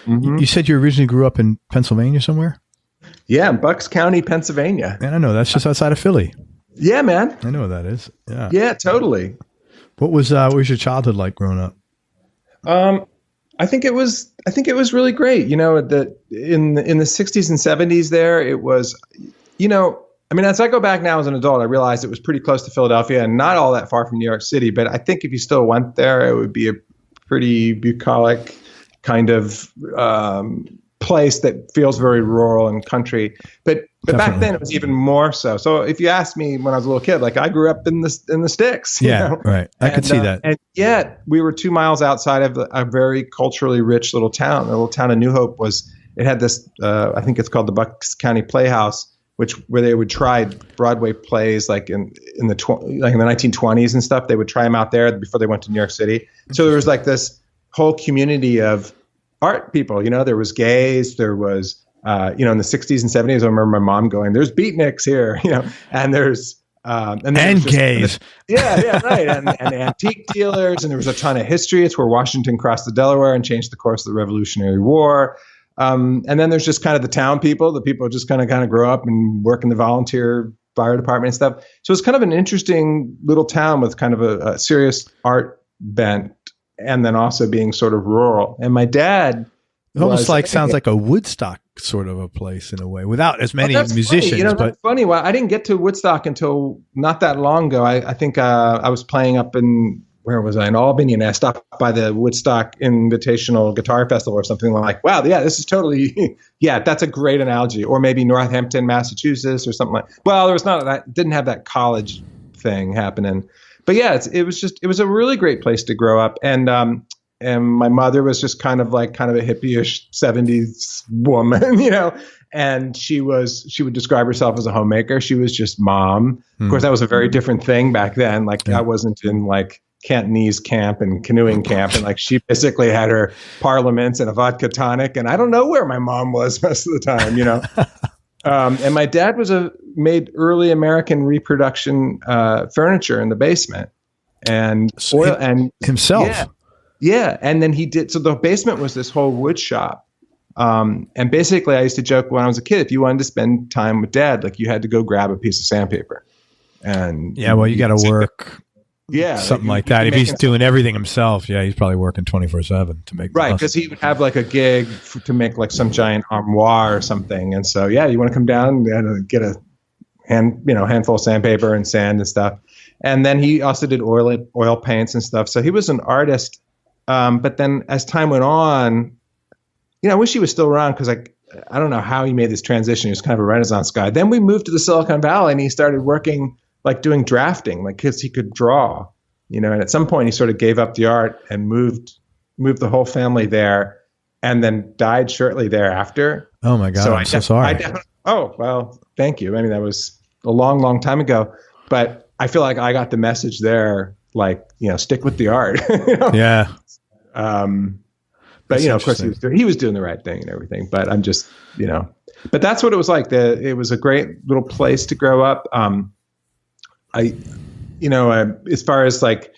You said you originally grew up in Pennsylvania somewhere? Yeah, in Bucks County, Pennsylvania. Man, I know. That's just outside of Philly. Yeah, man. I know what that is. Yeah. Yeah, totally. What was your childhood like growing up? I think it was really great. You know, in the 60s and 70s there, it was, you know, I mean, as I go back now as an adult, I realized it was pretty close to Philadelphia and not all that far from New York City. But I think if you still went there, it would be a pretty bucolic kind of place that feels very rural and country. But back then it was even more so. So if you asked me when I was a little kid, like I grew up in the sticks. Yeah, you know? right. I could see that. And yet we were 2 miles outside of a very culturally rich little town. The little town of New Hope it had this, I think it's called the Bucks County Playhouse, where they would try Broadway plays like in the 1920s and stuff. They would try them out there before they went to New York City. So there was like this whole community of art people. You know, there was gays, there was you know, in the 60s and 70s, I remember my mom going, "There's beatniks here," you know, and there's and gays. Yeah, right. And antique dealers, and there was a ton of history. It's where Washington crossed the Delaware and changed the course of the Revolutionary War. And then there's just kind of the town people. The people just kind of grow up and work in the volunteer fire department and stuff. So it's kind of an interesting little town with kind of a serious art bent, and then also being sort of rural. And my dad, sounds like a Woodstock sort of a place in a way, without as many musicians. Funny. You know, but that's funny. Well, I didn't get to Woodstock until not that long ago. I think I was playing up in, where was I? In Albany, and I stopped by the Woodstock Invitational Guitar Festival or something like, wow, yeah, this is totally, yeah, that's a great analogy. Or maybe Northampton, Massachusetts or something like, well, there was not that, didn't have that college thing happening. But yeah, it was a really great place to grow up. And my mother was just kind of a hippie-ish 70s woman, you know, and she would describe herself as a homemaker. She was just mom. Of course, that was a very different thing back then. Like I wasn't in like Cantonese camp and canoeing camp. And like she basically had her parliaments and a vodka tonic. And I don't know where my mom was most of the time, you know. And my dad made early American reproduction furniture in the basement, and oil and himself. Yeah. And then he did. So the basement was this whole wood shop. And basically I used to joke when I was a kid, if you wanted to spend time with dad, like you had to go grab a piece of sandpaper. And yeah, well, you got to work. Yeah. Something like that. If he's doing everything himself, yeah, he's probably working 24/7 to make. Right. Because he would have like a gig to make like some giant armoire or something. And so, yeah, you want to come down and get a handful of sandpaper and sand and stuff. And then he also did oil paints and stuff. So he was an artist. But then as time went on, you know, I wish he was still around because I don't know how he made this transition. He was kind of a Renaissance guy. Then we moved to the Silicon Valley and he started working, like doing drafting, like because he could draw, you know, and at some point he sort of gave up the art and moved the whole family there and then died shortly thereafter. Oh my God. I'm so sorry. Oh, well, thank you. I mean, that was a long, long time ago, but I feel like I got the message there, like, you know, stick with the art. You know? Yeah. But, you know, of course he was doing the right thing and everything, but I'm just, you know, but that's what it was like. It was a great little place to grow up. As far as like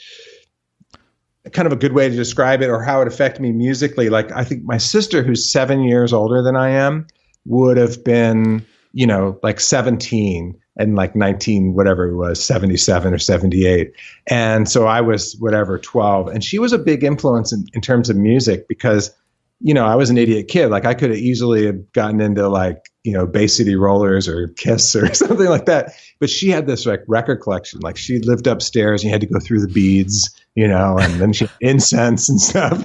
kind of a good way to describe it or how it affected me musically, like I think my sister, who's 7 years older than I am, would have been, you know, like 17 and like 19, whatever it was, 77 or 78. And so I was 12. And she was a big influence in terms of music because, you know, I was an idiot kid. Like I could have easily have gotten into like, you know, Bay City Rollers or Kiss or something like that. But she had this like record collection. Like she lived upstairs and you had to go through the beads, you know, and then she had incense and stuff.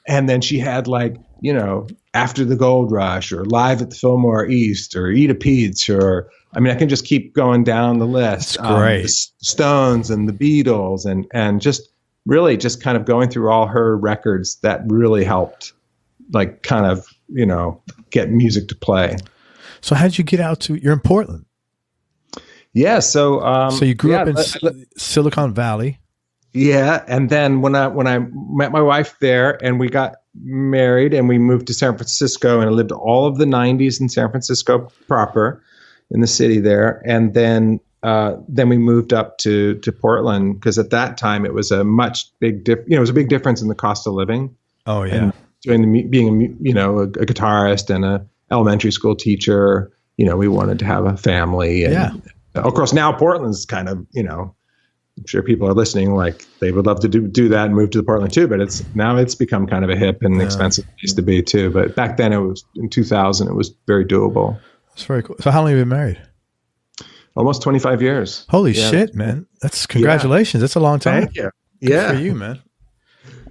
And then she had like, you know, After the Gold Rush or Live at the Fillmore East or Eat a Peach or, I mean, I can just keep going down the list. That's great. The Stones and the Beatles and just really just kind of going through all her records that really helped like kind of, you know, get music to play. So how did you get out to, you're in Portland. Yeah. So you grew up in Silicon Valley. Yeah. And then when I met my wife there and we got married and we moved to San Francisco and I lived all of the 90s in San Francisco proper in the city there. And then we moved up to Portland because at that time it was a big difference in the cost of living. Oh yeah. doing being a guitarist and a elementary school teacher. We wanted to have a family. And of course, now Portland's kind of, I'm sure people are listening, like they would love to do that and move to Portland too. But it's become kind of a hip and expensive place to be too. But back then, it was in 2000, it was very doable. That's very cool. So how long have you been married? Almost 25 years. Holy shit, man! That's congratulations. That's a long time. Thank you. Good for you, man.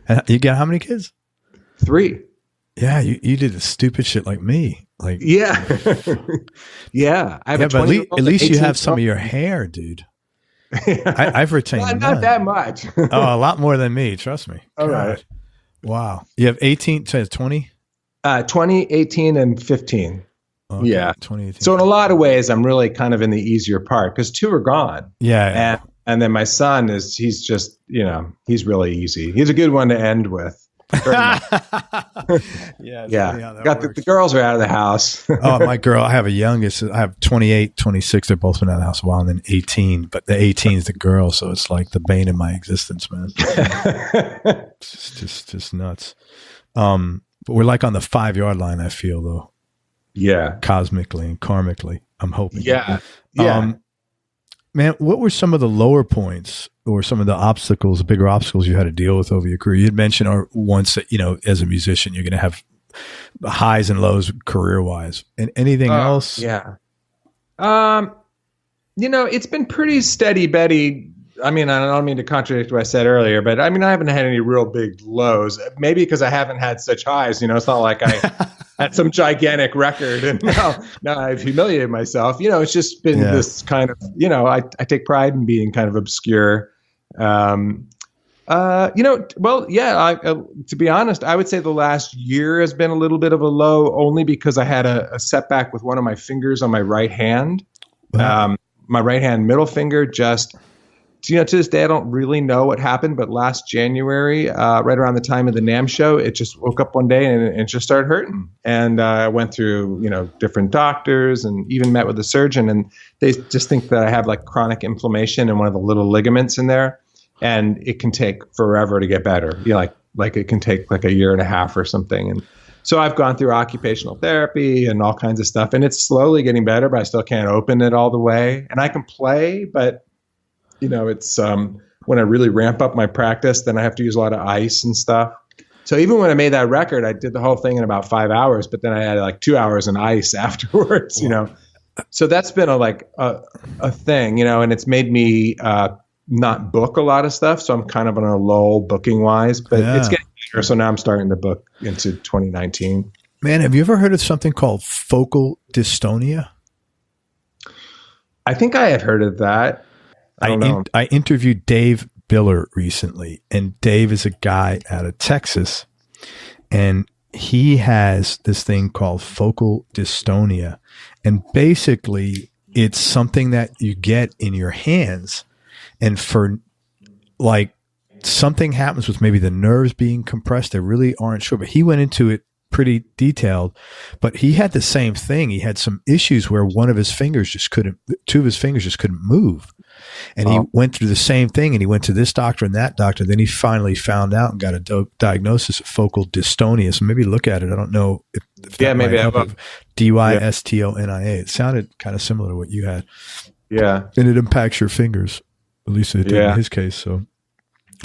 And you got how many kids? 3. Yeah, you did the stupid shit like me. Like yeah. I have but at least you have some of your hair, dude. I've retained not that much. Oh, a lot more than me. Trust me. All right. Wow. You have 18, so it's 20? 20, 18, and 15. Okay. Yeah. 2018. So in a lot of ways, I'm really kind of in the easier part because 2 are gone. Yeah. And then my son he's just, he's really easy. He's a good one to end with. Yeah. Got the girls are out of the house. Oh, my girl, I have a youngest. I have 28, 26. They've both been out of the house a while, and then 18. But the 18 is the girl, so it's like the bane of my existence, man. It's just nuts. But we're like on the 5-yard line, I feel, though. Yeah. Cosmically and karmically, I'm hoping. Yeah. Man, what were some of the lower points or some of the bigger obstacles you had to deal with over your career? You had mentioned once that, as a musician, you're going to have highs and lows career-wise. And anything else? Yeah. It's been pretty steady Betty. I mean, I don't mean to contradict what I said earlier, but I haven't had any real big lows. Maybe because I haven't had such highs. It's not like I had some gigantic record and now I've humiliated myself. It's just been this kind of, I take pride in being kind of obscure. To be honest, I would say the last year has been a little bit of a low only because I had a setback with one of my fingers on my right hand. Wow. My right hand middle finger just... to this day, I don't really know what happened, but last January, right around the time of the NAMM show, it just woke up one day and it just started hurting. And I went through, different doctors and even met with a surgeon, and they just think that I have like chronic inflammation in one of the little ligaments in there, and it can take forever to get better. Like it can take like a year and a half or something. And so I've gone through occupational therapy and all kinds of stuff, and it's slowly getting better, but I still can't open it all the way. And I can play, but it's when I really ramp up my practice, then I have to use a lot of ice and stuff. So even when I made that record, I did the whole thing in about 5 hours, but then I had like 2 hours in ice afterwards, So that's been a thing, and it's made me not book a lot of stuff. So I'm kind of on a lull booking wise, but it's getting better. So now I'm starting to book into 2019. Man, have you ever heard of something called focal dystonia? I think I have heard of that. I interviewed Dave Biller recently, and Dave is a guy out of Texas, and he has this thing called focal dystonia. And basically, it's something that you get in your hands, and for like something happens with maybe the nerves being compressed. They really aren't sure, but he went into it pretty detailed, but he had the same thing. He had some issues where two of his fingers just couldn't move. And he went through the same thing, and he went to this doctor and that doctor. Then he finally found out and got a diagnosis of focal dystonia. So maybe look at it. I don't know if maybe I have Dystonia. It sounded kind of similar to what you had. Yeah. And it impacts your fingers. At least it did in his case. So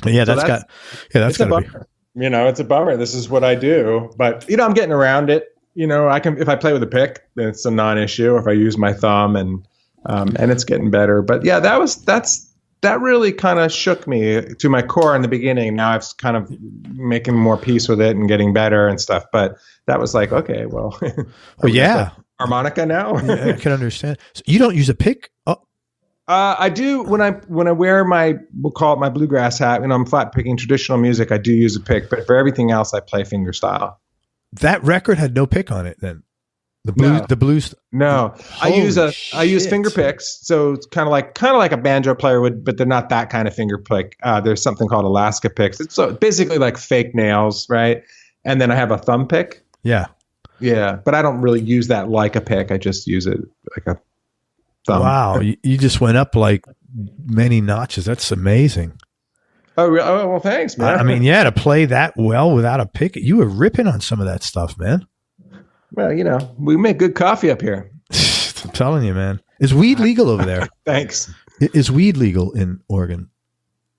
that's gotta be. It's a bummer. This is what I do, but I'm getting around it. I can, if I play with a pick, then it's a non-issue. If I use my thumb and it's getting better. But yeah, that really kind of shook me to my core in the beginning. Now I've kind of making more peace with it and getting better and stuff. But that was like, okay, well, harmonica now. I can understand. So you don't use a pick? Oh. I do when I wear we'll call it my bluegrass hat. I'm flat picking traditional music. I do use a pick, but for everything else, I play finger style. That record had no pick on it then. The blues. No, I use finger picks. So it's kind of like a banjo player would, but they're not that kind of finger pick. There's something called Alaska picks. It's basically like fake nails, right? And then I have a thumb pick. Yeah. Yeah, but I don't really use that like a pick. I just use it like a thumb. Wow, you just went up like many notches. That's amazing. Oh, well, thanks, man. I mean, yeah, to play that well without a pick, you were ripping on some of that stuff, man. Well, we make good coffee up here. I'm telling you, man. Is weed legal over there? Thanks. Is weed legal in Oregon?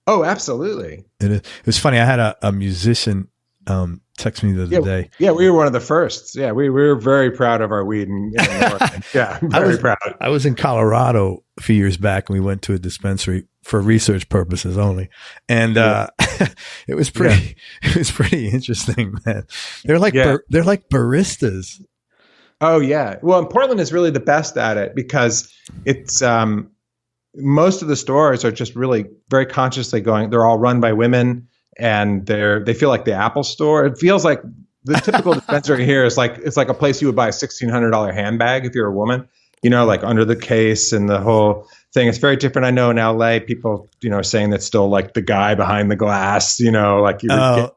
Oh, absolutely. It was funny. I had a musician text me the other day. Yeah, we were one of the firsts. Yeah, we were very proud of our weed in Oregon. Yeah, very proud. I was in Colorado a few years back, and we went to a dispensary for research purposes only, and it was pretty interesting, man. They're like baristas. Oh yeah. Well, and Portland is really the best at it because it's most of the stores are just really very consciously going. They're all run by women, and they feel like the Apple store. It feels like the typical dispensary here is like it's like a place you would buy a $1,600 handbag if you're a woman. Like under the case and the whole thing. It's very different. I know in LA, people, are saying that's still like the guy behind the glass, like you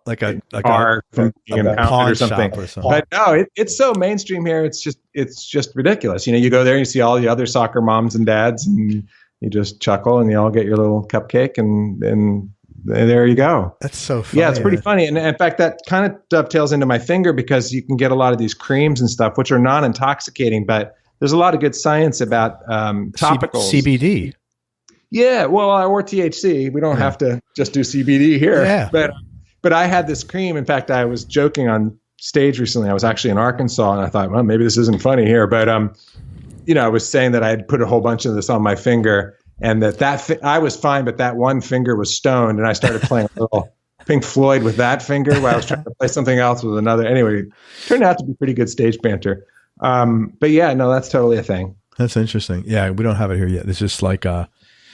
like a car from being impounded or something. But no, it's so mainstream here. It's just ridiculous. You go there and you see all the other soccer moms and dads, and you just chuckle and you all get your little cupcake and there you go. That's so funny. Yeah, it's pretty funny. And in fact, that kind of dovetails into my finger because you can get a lot of these creams and stuff, which are non-intoxicating, but there's a lot of good science about topicals. CBD. Yeah, well, or THC. We don't have to just do CBD here. Yeah. But I had this cream. In fact, I was joking on stage recently. I was actually in Arkansas, and I thought, well, maybe this isn't funny here. But I was saying that I had put a whole bunch of this on my finger, and I was fine, but that one finger was stoned, and I started playing a little Pink Floyd with that finger while I was trying to play something else with another. Anyway, it turned out to be pretty good stage banter. But yeah, no, that's totally a thing. That's interesting. Yeah, we don't have it here yet. It's just like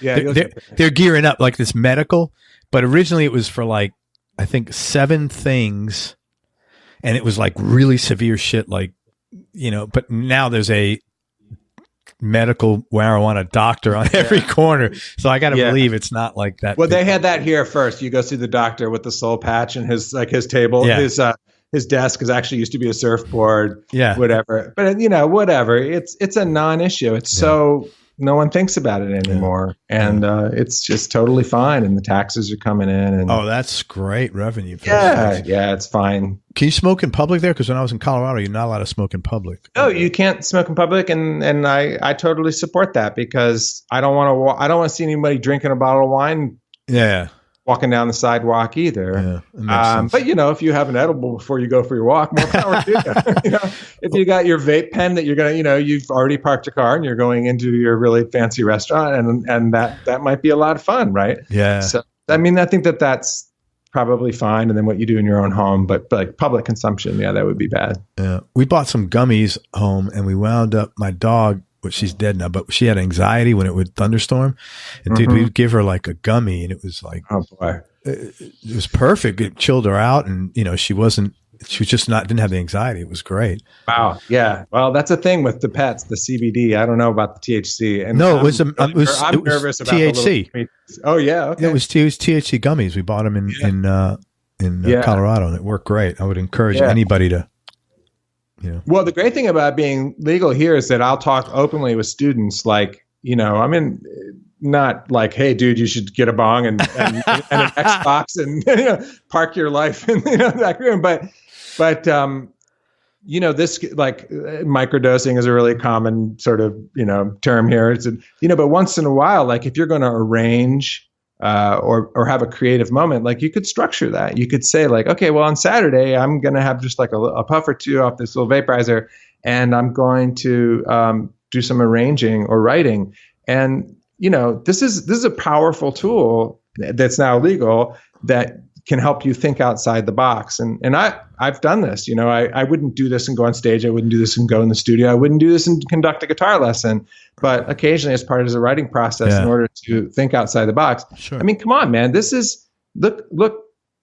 they're gearing up like this medical, but originally it was for like I think 7 things, and it was like really severe shit, like But now there's a medical marijuana doctor on every corner, so I got to believe it's not like that. Well, they had that here first. You go see the doctor with the soul patch and his table. Yeah. His desk is actually used to be a surfboard, whatever. But whatever. It's a non-issue. It's so no one thinks about it anymore, and it's just totally fine. And the taxes are coming in. And that's great revenue. Yeah, it's fine. Can you smoke in public there? Because when I was in Colorado, you're not allowed to smoke in public. No, you can't smoke in public, and I totally support that because I don't want to see anybody drinking a bottle of wine. Yeah. Walking down the sidewalk either. Yeah, but if you have an edible before you go for your walk, more power to you. If you got your vape pen that you're going to, you've already parked your car and you're going into your really fancy restaurant, and that might be a lot of fun, right? Yeah. So, I mean, I think that's probably fine. And then what you do in your own home, but like public consumption, that would be bad. Yeah. We bought some gummies home, and we wound up my dog, which she's dead now, but she had anxiety when it would thunderstorm. And dude, we'd give her like a gummy, and it was like, oh boy, it was perfect. It chilled her out, and she was just didn't have the anxiety. It was great. Wow. Yeah. Well, that's a thing with the pets, the CBD. I don't know about the THC. And no, I'm nervous about THC. Oh yeah. Okay. It was THC gummies. We bought them in Colorado, and it worked great. I would encourage anybody to. Well, the great thing about being legal here is that I'll talk openly with students. Like, not like, hey, dude, you should get a bong and an Xbox and park your life in that room. But this like microdosing is a really common sort of term here. It's but once in a while, like if you're going to arrange. Or have a creative moment, like you could structure that. You could say like, okay, well on Saturday I'm going to have just like a puff or two off this little vaporizer, and I'm going to do some arranging or writing. And this is a powerful tool that's now legal that can help you think outside the box. And I've done this. I wouldn't do this and go on stage. I wouldn't do this and go in the studio. I wouldn't do this and conduct a guitar lesson. But occasionally, as part of the writing process, in order to think outside the box. Sure. I mean, come on, man. This is look.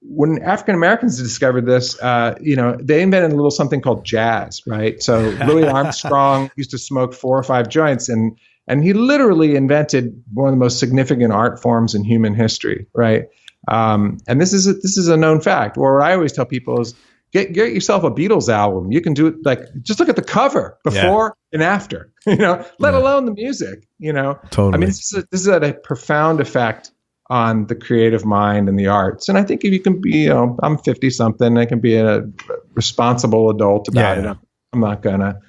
When African Americans discovered this, they invented a little something called jazz, right? So Louis Armstrong used to smoke 4 or 5 joints, and he literally invented one of the most significant art forms in human history, right? And this is a known fact. Or what I always tell people is get yourself a Beatles album. You can do it like just look at the cover before and after, let alone the music, Totally. I mean, this has had a profound effect on the creative mind and the arts. And I think if you can be, I'm 50 something, I can be a responsible adult about it. I'm not gonna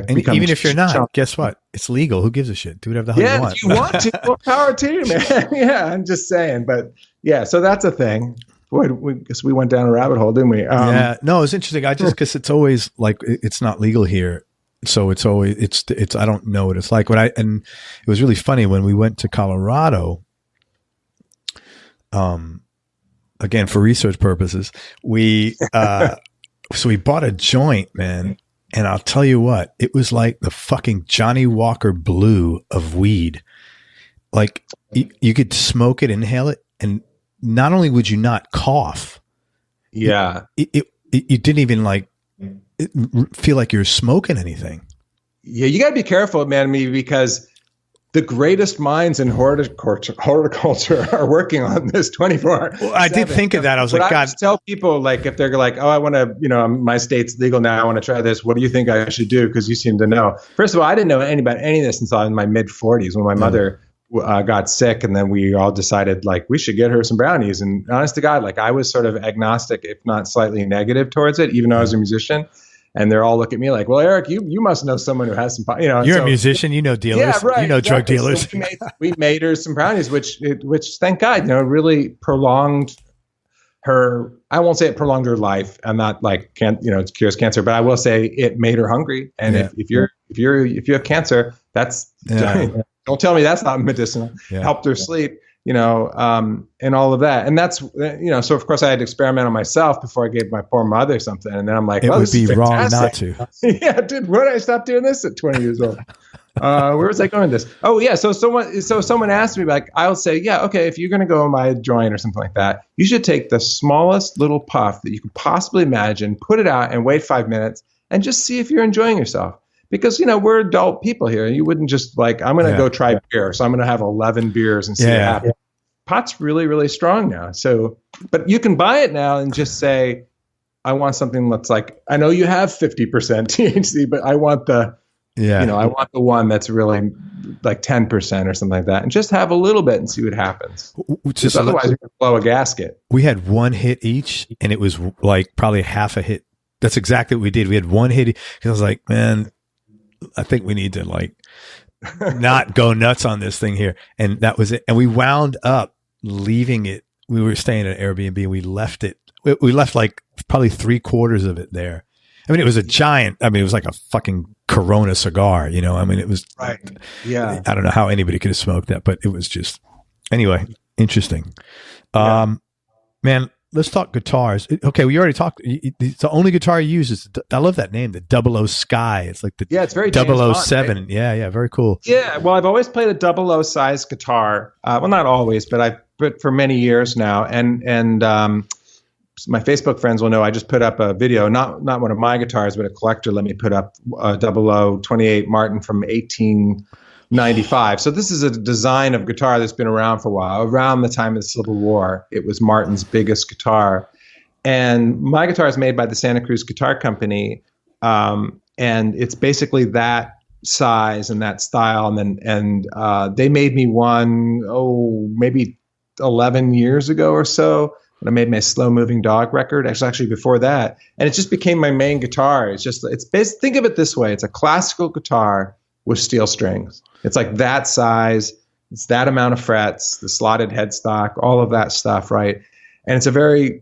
become, even if you're not, guess what? It's legal. Who gives a shit? Do whatever the hell you want. If you want to, well, power to you, man. Yeah, I'm just saying. But yeah, so that's a thing. Boy, we went down a rabbit hole, didn't we? Yeah, no, it's interesting. Because it's always like, it's not legal here. So it's always, it's, I don't know what it's like. And it was really funny when we went to Colorado, again, for research purposes, so we bought a joint, man. And I'll tell you what, it was like the fucking Johnny Walker Blue of weed. Like you could smoke it, inhale it, and not only would you not cough, yeah, you didn't even feel like you're smoking anything. Yeah, you got to be careful, man, because the greatest minds in horticulture are working on this 24/7. Well, I did think of that. I was like, God. I tell people, like, if they're like, oh, I want to, my state's legal now, I want to try this. What do you think I should do? Because you seem to know. First of all, I didn't know any of this until I was in my mid-40s when my mother got sick. And then we all decided, like, we should get her some brownies. And honest to God, like, I was sort of agnostic, if not slightly negative towards it, even though I was a musician. And they're all looking at me like, well, Eric, you must know someone who has some, You're a musician, you know dealers, yeah, right, you know drug dealers. So we made her some brownies, which thank God, really prolonged her. I won't say it prolonged her life. I'm not like, it cures cancer, but I will say it made her hungry. And if you have cancer, that's, don't tell me that's not medicinal. Yeah. Helped her sleep. And all of that. And that's, so of course I had to experiment on myself before I gave my poor mother something. And then I'm like, it would be wrong not to. Yeah, dude, why did I stop doing this at 20 years old? Where was I going with this? Oh yeah. So someone asked me, like, I'll say, yeah, okay, if you're going to go and buy a joint or something like that, you should take the smallest little puff that you could possibly imagine, put it out and wait 5 minutes and just see if you're enjoying yourself. Because, we're adult people here. You wouldn't just like, I'm going to go try beer. So I'm going to have 11 beers and see what happens. Pot's really, really strong now. So, but you can buy it now and just say, I want something that's like, I know you have 50% THC, but I want I want the one that's really like 10% or something like that. And just have a little bit and see what happens. Just otherwise you're going to blow a gasket. We had one hit each and it was like probably half a hit. That's exactly what we did. We had one hit because I was like, man, I think we need to like not go nuts on this thing here. And that was it. And we wound up leaving it. We were staying at an Airbnb and we left it. We left like probably 3/4 of it there. I mean, it was a giant, it was like a fucking Corona cigar, it was right. Yeah. I don't know how anybody could have smoked that, but it was just, anyway, interesting. Man, let's talk guitars. Okay, we already talked. The only guitar you use is, I love that name, the 00 Skye. It's like it's very 007. Right? Yeah, very cool. Yeah, well, I've always played a 00 size guitar. Well, not always, but for many years now. And my Facebook friends will know I just put up a video, not one of my guitars, but a collector let me put up a 00 28 Martin from 1895. So this is a design of guitar that's been around for a while. Around the time of the Civil War, it was Martin's biggest guitar. And my guitar is made by the Santa Cruz Guitar Company. And it's basically that size and that style. And they made me one, maybe 11 years ago or so. And I made my Slow Moving Dog record, actually before that. And it just became my main guitar. Think of it this way. It's a classical guitar with steel strings. It's like that size. It's that amount of frets, the slotted headstock, all of that stuff, right? And it's a very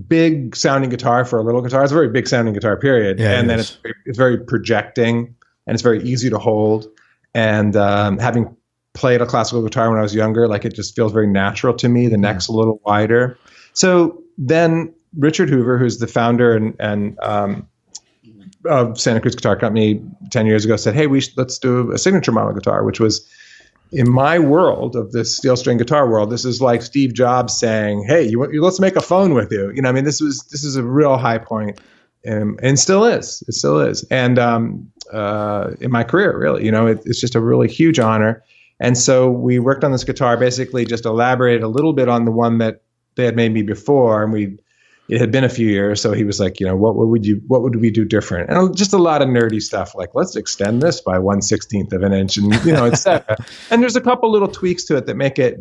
big sounding guitar for a little guitar. It's a very big sounding guitar, period. Yeah, and then it's very projecting and it's very easy to hold. And having played a classical guitar when I was younger, like it just feels very natural to me. The neck's a little wider. So then Richard Hoover, who's the founder and of Santa Cruz Guitar Company 10 years ago, said, hey, let's do a signature model guitar, which was, in my world of this steel string guitar world, this is like Steve Jobs saying, hey, let's make a phone with you. This is a real high point, and still is. It still is. And in my career, really, it's just a really huge honor. And so we worked on this guitar, basically just elaborated a little bit on the one that they had made me before, and we it had been a few years. So he was like, what would we do different? And just a lot of nerdy stuff. Like, let's extend this by 1/16 of an inch and, et cetera. And there's a couple little tweaks to it that make it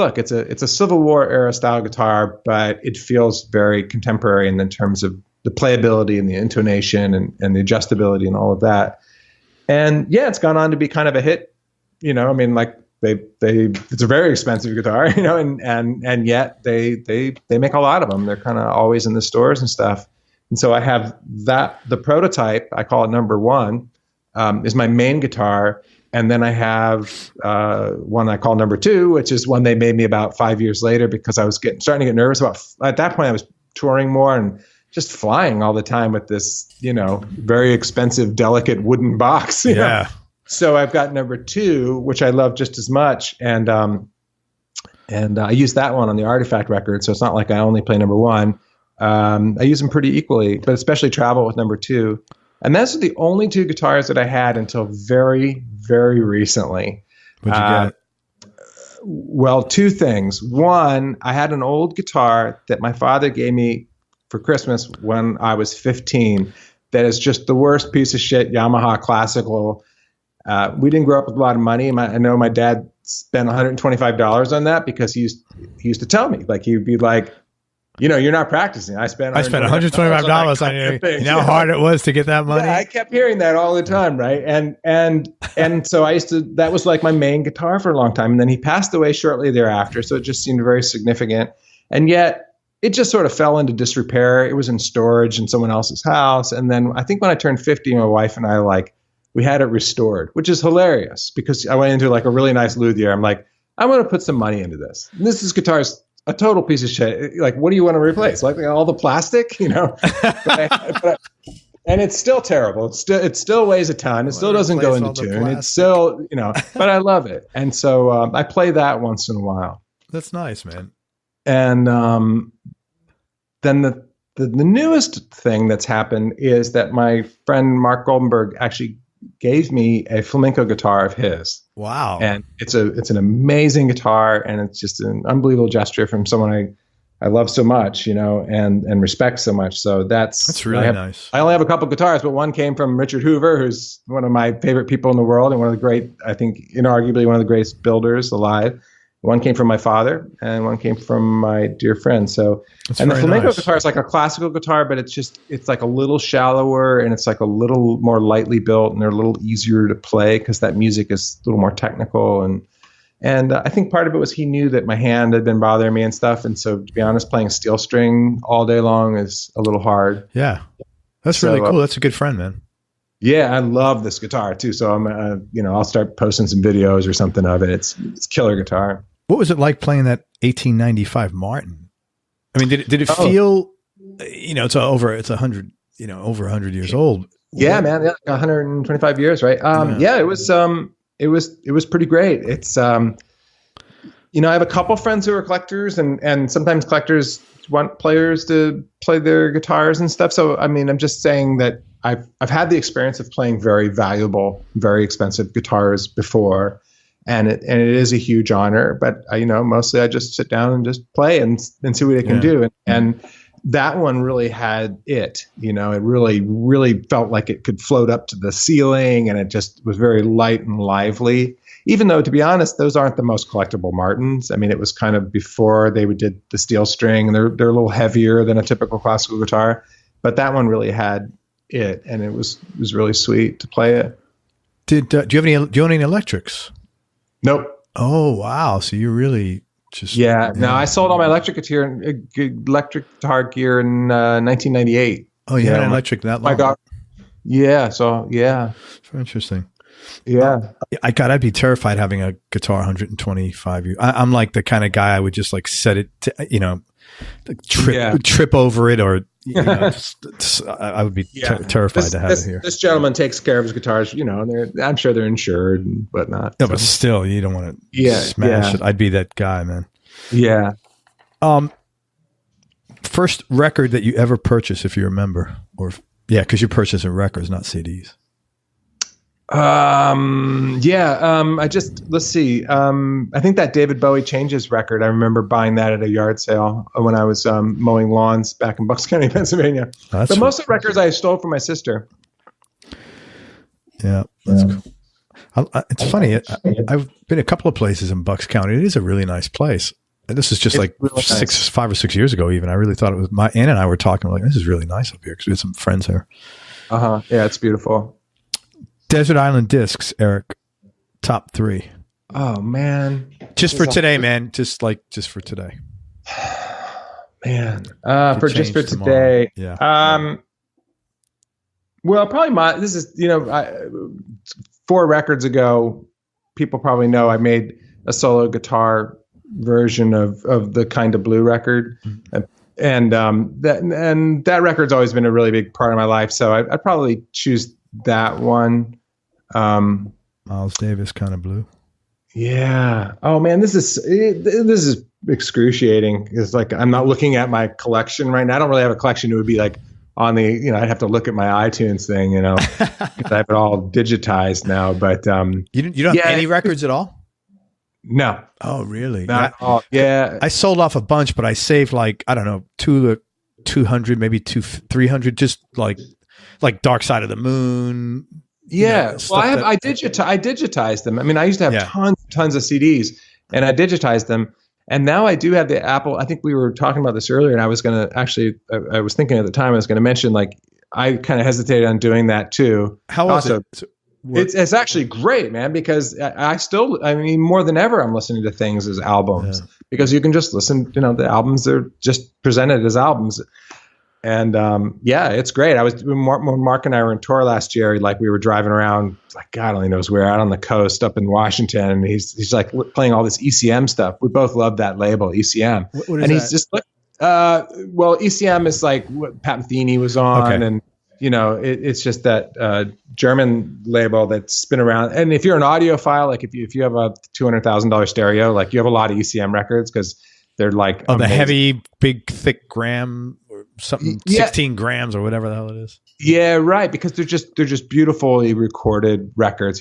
it's a Civil War era style guitar, but it feels very contemporary in terms of the playability and the intonation and the adjustability and all of that. And yeah, it's gone on to be kind of a hit. It's a very expensive guitar, and yet they make a lot of them. They're kind of always in the stores and stuff. And so I have the prototype, I call it number 1, is my main guitar. And then I have one I call number 2, which is one they made me about 5 years later because I was starting to get nervous at that point I was touring more and just flying all the time with this, very expensive, delicate wooden box. You know? So I've got number 2, which I love just as much. And I use that one on the Artifact record. So it's not like I only play number 1. I use them pretty equally, but especially travel with number 2. And those are the only 2 guitars that I had until very, very recently. What'd you get? Well, 2 things. One, I had an old guitar that my father gave me for Christmas when I was 15 that is just the worst piece of shit Yamaha classical. We didn't grow up with a lot of money. I know my dad spent $125 on that because he used to tell me, like, he'd be like, you're not practicing. I spent $125 on you. You know how hard it was to get that money? Yeah, I kept hearing that all the time, right? And so that was like my main guitar for a long time. And then he passed away shortly thereafter. So it just seemed very significant. And yet it just sort of fell into disrepair. It was in storage in someone else's house. And then I think when I turned 50, my wife and I, we had it restored, which is hilarious because I went into like a really nice luthier. I'm like, I'm going to put some money into this. And this guitar's a total piece of shit. Like, what do you want to replace? Like all the plastic, and it's still terrible. It still weighs a ton. It still doesn't go into tune. It's still, but I love it. And so I play that once in a while. That's nice, man. And then the newest thing that's happened is that my friend Mark Goldenberg actually gave me a flamenco guitar of his. Wow. And it's an amazing guitar, and it's just an unbelievable gesture from someone I love so much, and respect so much. So that's really nice. I only have a couple guitars, but one came from Richard Hoover, who's one of my favorite people in the world and one of the great, I think, inarguably one of the greatest builders alive. One came from my father, and one came from my dear friend. So, and the flamenco guitar is like a classical guitar, but it's like a little shallower, and it's like a little more lightly built, and they're a little easier to play because that music is a little more technical. And I think part of it was he knew that my hand had been bothering me and stuff, and so to be honest, playing steel string all day long is a little hard. Yeah, that's really cool. That's a good friend, man. Yeah, I love this guitar too. So I'll start posting some videos or something of it. It's killer guitar. What was it like playing that 1895 Martin? I mean, did it feel, it's over 100 years old. Yeah, man. Yeah, 125 years, right? Yeah, it was pretty great. It's, I have a couple friends who are collectors and sometimes collectors want players to play their guitars and stuff. So, I mean, I'm just saying that I've had the experience of playing very valuable, very expensive guitars before. And it is a huge honor, but mostly I just sit down and just play and see what it can do. And that one really had it, it really, really felt like it could float up to the ceiling, and it just was very light and lively. Even though, to be honest, those aren't the most collectible Martins. I mean, it was kind of before they did the steel string, and they're a little heavier than a typical classical guitar. But that one really had it, and it was really sweet to play it. Do you own any electrics? Nope. Oh, wow. So you really just... Yeah. No, I sold all my electric guitar gear in 1998. Oh, you had an electric that long? My God. Yeah. So, yeah. Very interesting. Yeah. I'd be terrified having a guitar 125 years. I'm like the kind of guy I would just like set it to, trip over it, or I would be terrified to have it here. This gentleman takes care of his guitars, I'm sure they're insured and whatnot. No, but still, you don't want to smash it. I'd be that guy, man. Yeah. First record that you ever purchased, if you remember, because you're purchasing records, not CDs. Let's see. I think that David Bowie Changes record, I remember buying that at a yard sale when I was mowing lawns back in Bucks County, Pennsylvania. But most of the records I stole from my sister. Yeah, that's cool. It's funny. I've been a couple of places in Bucks County. It is a really nice place. And this is just it's like really 5 or 6 years ago even. I really thought it was, my Ann and I were talking, like, this is really nice up here because we had some friends there. Yeah, it's beautiful. Desert Island Discs, Eric, top 3. Oh, man. Just for today, man. Just for today. Man. For today. Yeah. Well, probably this is, 4 records ago, people probably know I made a solo guitar version of the Kind of Blue record. And that record's always been a really big part of my life. So I'd probably choose that one. Miles Davis, Kind of Blue. Yeah. Oh man, this is excruciating. It's like I'm not looking at my collection right now. I don't really have a collection. It would be like on the, I'd have to look at my iTunes thing, because I have it all digitized now. But you don't have any records at all? No. Oh, really? Not at all. Yeah. I sold off a bunch, but I saved like, I don't know, 200, maybe 300, just like Dark Side of the Moon. Yeah. Well, I digitized them. I mean, I used to have tons of CDs, and I digitized them. And now I do have the Apple. I think we were talking about this earlier, and I was going to I was thinking at the time, I was going to mention, like, I kind of hesitated on doing that too. How was it? It's actually great, man, because I mean, more than ever, I'm listening to things as albums because you can just listen, the albums are just presented as albums. And it's great. When Mark and I were on tour last year, like we were driving around, like God only knows where, out on the coast up in Washington, and he's like playing all this ECM stuff. We both love that label, ECM. What is he's just like, ECM is like what Pat Metheny was on, and it's just that German label that's been around. And if you're an audiophile, like if you have a $200,000 stereo, like you have a lot of ECM records because they're like the heavy, big, thick gram. Something 16 grams or whatever the hell it is. Yeah, right. Because they're just beautifully recorded records.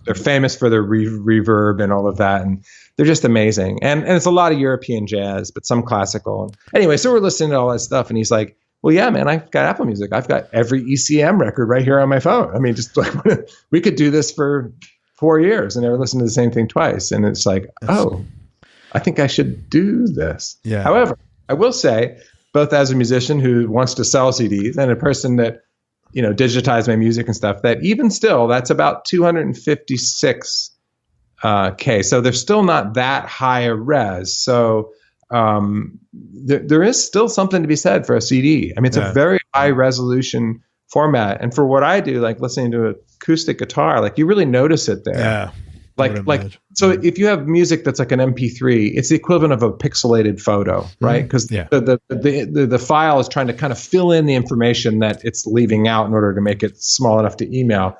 They're famous for their reverb and all of that, and they're just amazing. And it's a lot of European jazz, but some classical. Anyway, so we're listening to all that stuff, and he's like, "Well, yeah, man, I've got Apple Music. I've got every ECM record right here on my phone. I mean, just like we could do this for 4 years and never listen to the same thing twice." And it's like, I think I should do this. Yeah. However, I will say, both as a musician who wants to sell CDs and a person that, digitized my music and stuff, that even still, that's about 256 K. So they're still not that high a res. So there is still something to be said for a CD. I mean, it's a very high resolution format. And for what I do, like listening to an acoustic guitar, like you really notice it there. Yeah. So if you have music that's like an MP3, it's the equivalent of a pixelated photo, right? Because the file is trying to kind of fill in the information that it's leaving out in order to make it small enough to email.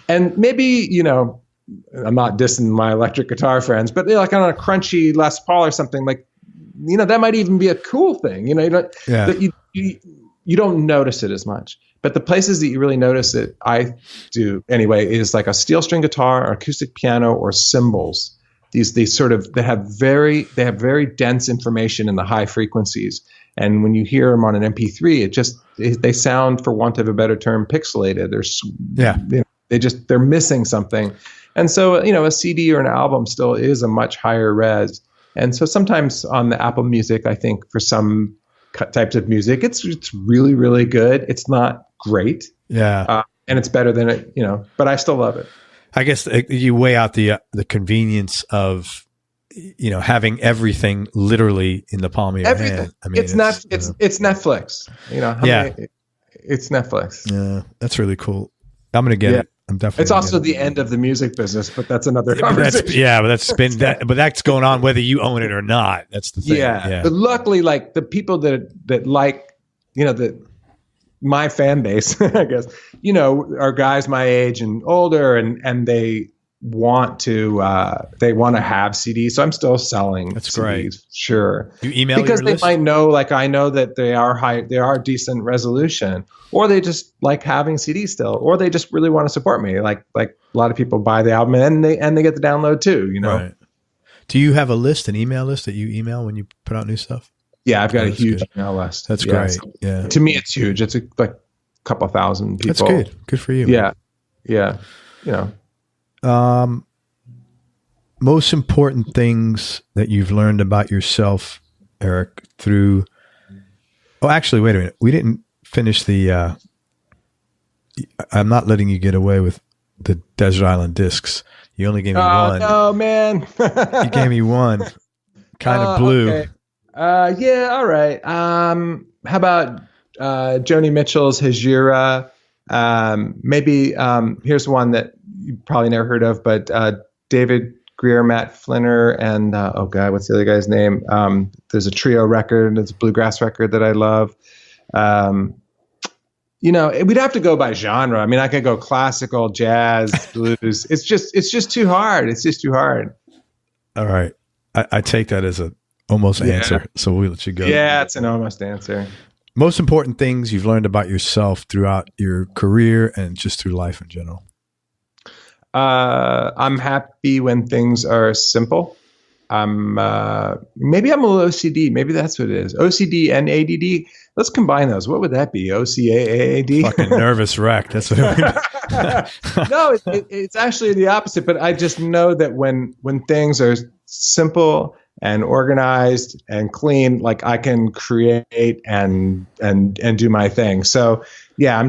And maybe, I'm not dissing my electric guitar friends, but like on a crunchy Les Paul or something, like, that might even be a cool thing. You don't notice it as much. But the places that you really notice it, I do anyway, is like a steel string guitar or acoustic piano or cymbals. They have very dense information in the high frequencies. And when you hear them on an MP3, they sound, for want of a better term, pixelated. They're missing something. And so, a CD or an album still is a much higher res. And so sometimes on the Apple Music, I think for some types of music, it's really, really good. It's not great. Yeah. And it's better than it, but I still love it. I guess you weigh out the convenience of, having everything literally in the palm of your hand. I mean, it's Netflix, it's Netflix. Yeah. That's really cool. I'm going to get it. I'm definitely. It's also the end of the music business, but that's another conversation. But that's going on whether you own it or not. That's the thing. Yeah. But luckily, like the people that like, my fan base, I guess, are guys my age and older, and they want to have CDs. So I'm still selling. That's CDs, great. Sure. You email because your they list? might know, like I know that they are decent resolution, or they just like having CDs still, or they just really want to support me. Like a lot of people buy the album and they get the download too, you know? Right. Do you have a list, an email list that you email when you put out new stuff? Yeah, I've got a That's huge good. email list. That's Yeah, great. so Yeah. to me, it's huge. It's like a couple thousand people. That's good. Good for you. Yeah. Yeah. You know. Most important things that you've learned about yourself, Eric, through. Oh, actually, wait a minute. We didn't finish the. I'm not letting you get away with the Desert Island discs. You only gave me one. Oh man! You gave me one. Kind of blue. Okay. Yeah. All right. How about Joni Mitchell's Hejira? Maybe here's one that you probably never heard of, but David Greer, Matt Flinner, and oh god, what's the other guy's name? There's a trio record. It's a bluegrass record that I love. You know, we'd have to go by genre. I mean, I could go classical, jazz, blues. It's just too hard. It's just too hard. All right. I take that as a almost answer. So we'll let you go. Yeah, it's an almost answer. Most important things you've learned about yourself throughout your career and just through life in general. I'm happy when things are simple. Maybe I'm a little OCD. Maybe that's what it is. OCD and ADD. Let's combine those. What would that be? OCAAD? Fucking nervous wreck. That's what it would. No, it's actually the opposite. But I just know that when things are simple and organized and clean, like I can create and do my thing. So yeah,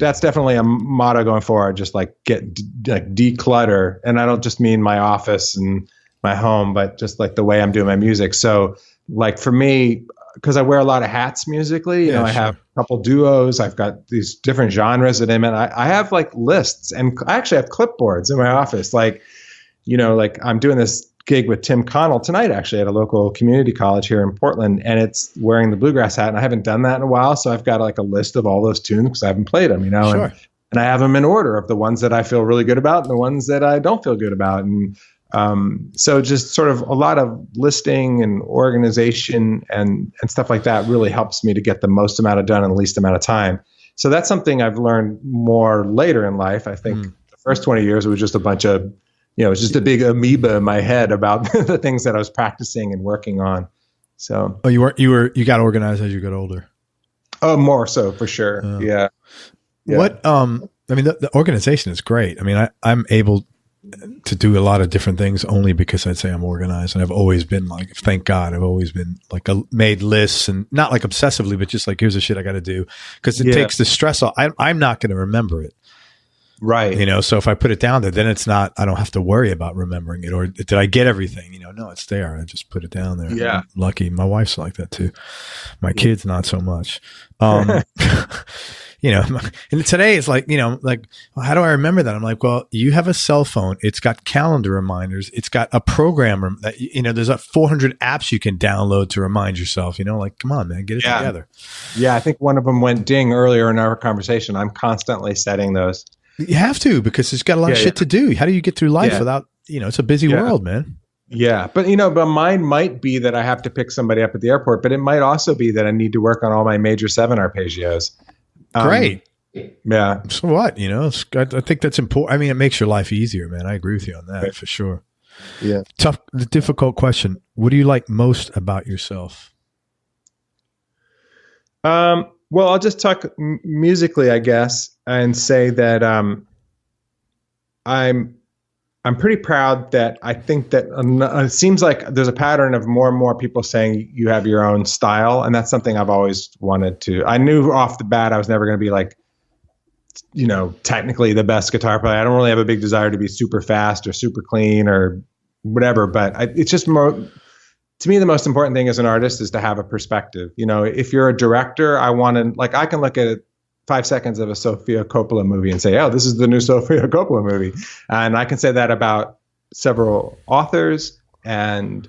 that's definitely a motto going forward. Just like declutter. And I don't just mean my office and my home, but just like the way I'm doing my music. So like for me, because I wear a lot of hats musically, you know, I have a couple duos. I've got these different genres that I'm in. I have like lists, and I actually have clipboards in my office. Like, you know, like I'm doing this gig with Tim Connell tonight, actually at a local community college here in Portland, and it's wearing the bluegrass hat. And I haven't done that in a while. So I've got like a list of all those tunes because I haven't played them, you know, and I have them in order of the ones that I feel really good about and the ones that I don't feel good about. And so just sort of a lot of listing and organization and stuff like that really helps me to get the most amount of done in the least amount of time. So that's something I've learned more later in life. I think the first 20 years it was just a bunch of, you know, it was just a big amoeba in my head about the things that I was practicing and working on. So, you got organized as you got older. Oh, more so for sure. Yeah. What, I mean, the organization is great. I mean, I'm able to do a lot of different things only because I'd say I'm organized, and I've always been like, thank God, I've always been like made lists, and not like obsessively, but just like, here's the shit I got to do, because it takes the stress off. I'm not going to remember it. Right. You know, so if I put it down there, then it's not, I don't have to worry about remembering it, or did I get everything? You know, no, it's there. I just put it down there. Yeah. I'm lucky. My wife's like that too. My kids, not so much. You know, and today it's like, you know, like, well, how do I remember that? I'm like, well, you have a cell phone. It's got calendar reminders. It's got a programmer that, you know, there's 400 apps you can download to remind yourself, you know, like, come on, man, get it together. Yeah. I think one of them went ding earlier in our conversation. I'm constantly setting those. You have to, because it's got a lot of shit to do. How do you get through life without, you know, it's a busy world, man. Yeah. But, you know, but mine might be that I have to pick somebody up at the airport, but it might also be that I need to work on all my major 7 arpeggios. Great. Yeah. So what, you know, I think that's important. I mean, it makes your life easier, man. I agree with you on that for sure. Yeah. Difficult question. What do you like most about yourself? Well, I'll just talk musically, I guess, and say that I'm pretty proud that I think that it seems like there's a pattern of more and more people saying you have your own style. And that's something I've always wanted to. I knew off the bat I was never going to be like, you know, technically the best guitar player. I don't really have a big desire to be super fast or super clean or whatever. But it's just more, to me, the most important thing as an artist is to have a perspective. You know, if you're a director, I can look at 5 seconds of a Sofia Coppola movie and say, oh, this is the new Sofia Coppola movie. And I can say that about several authors and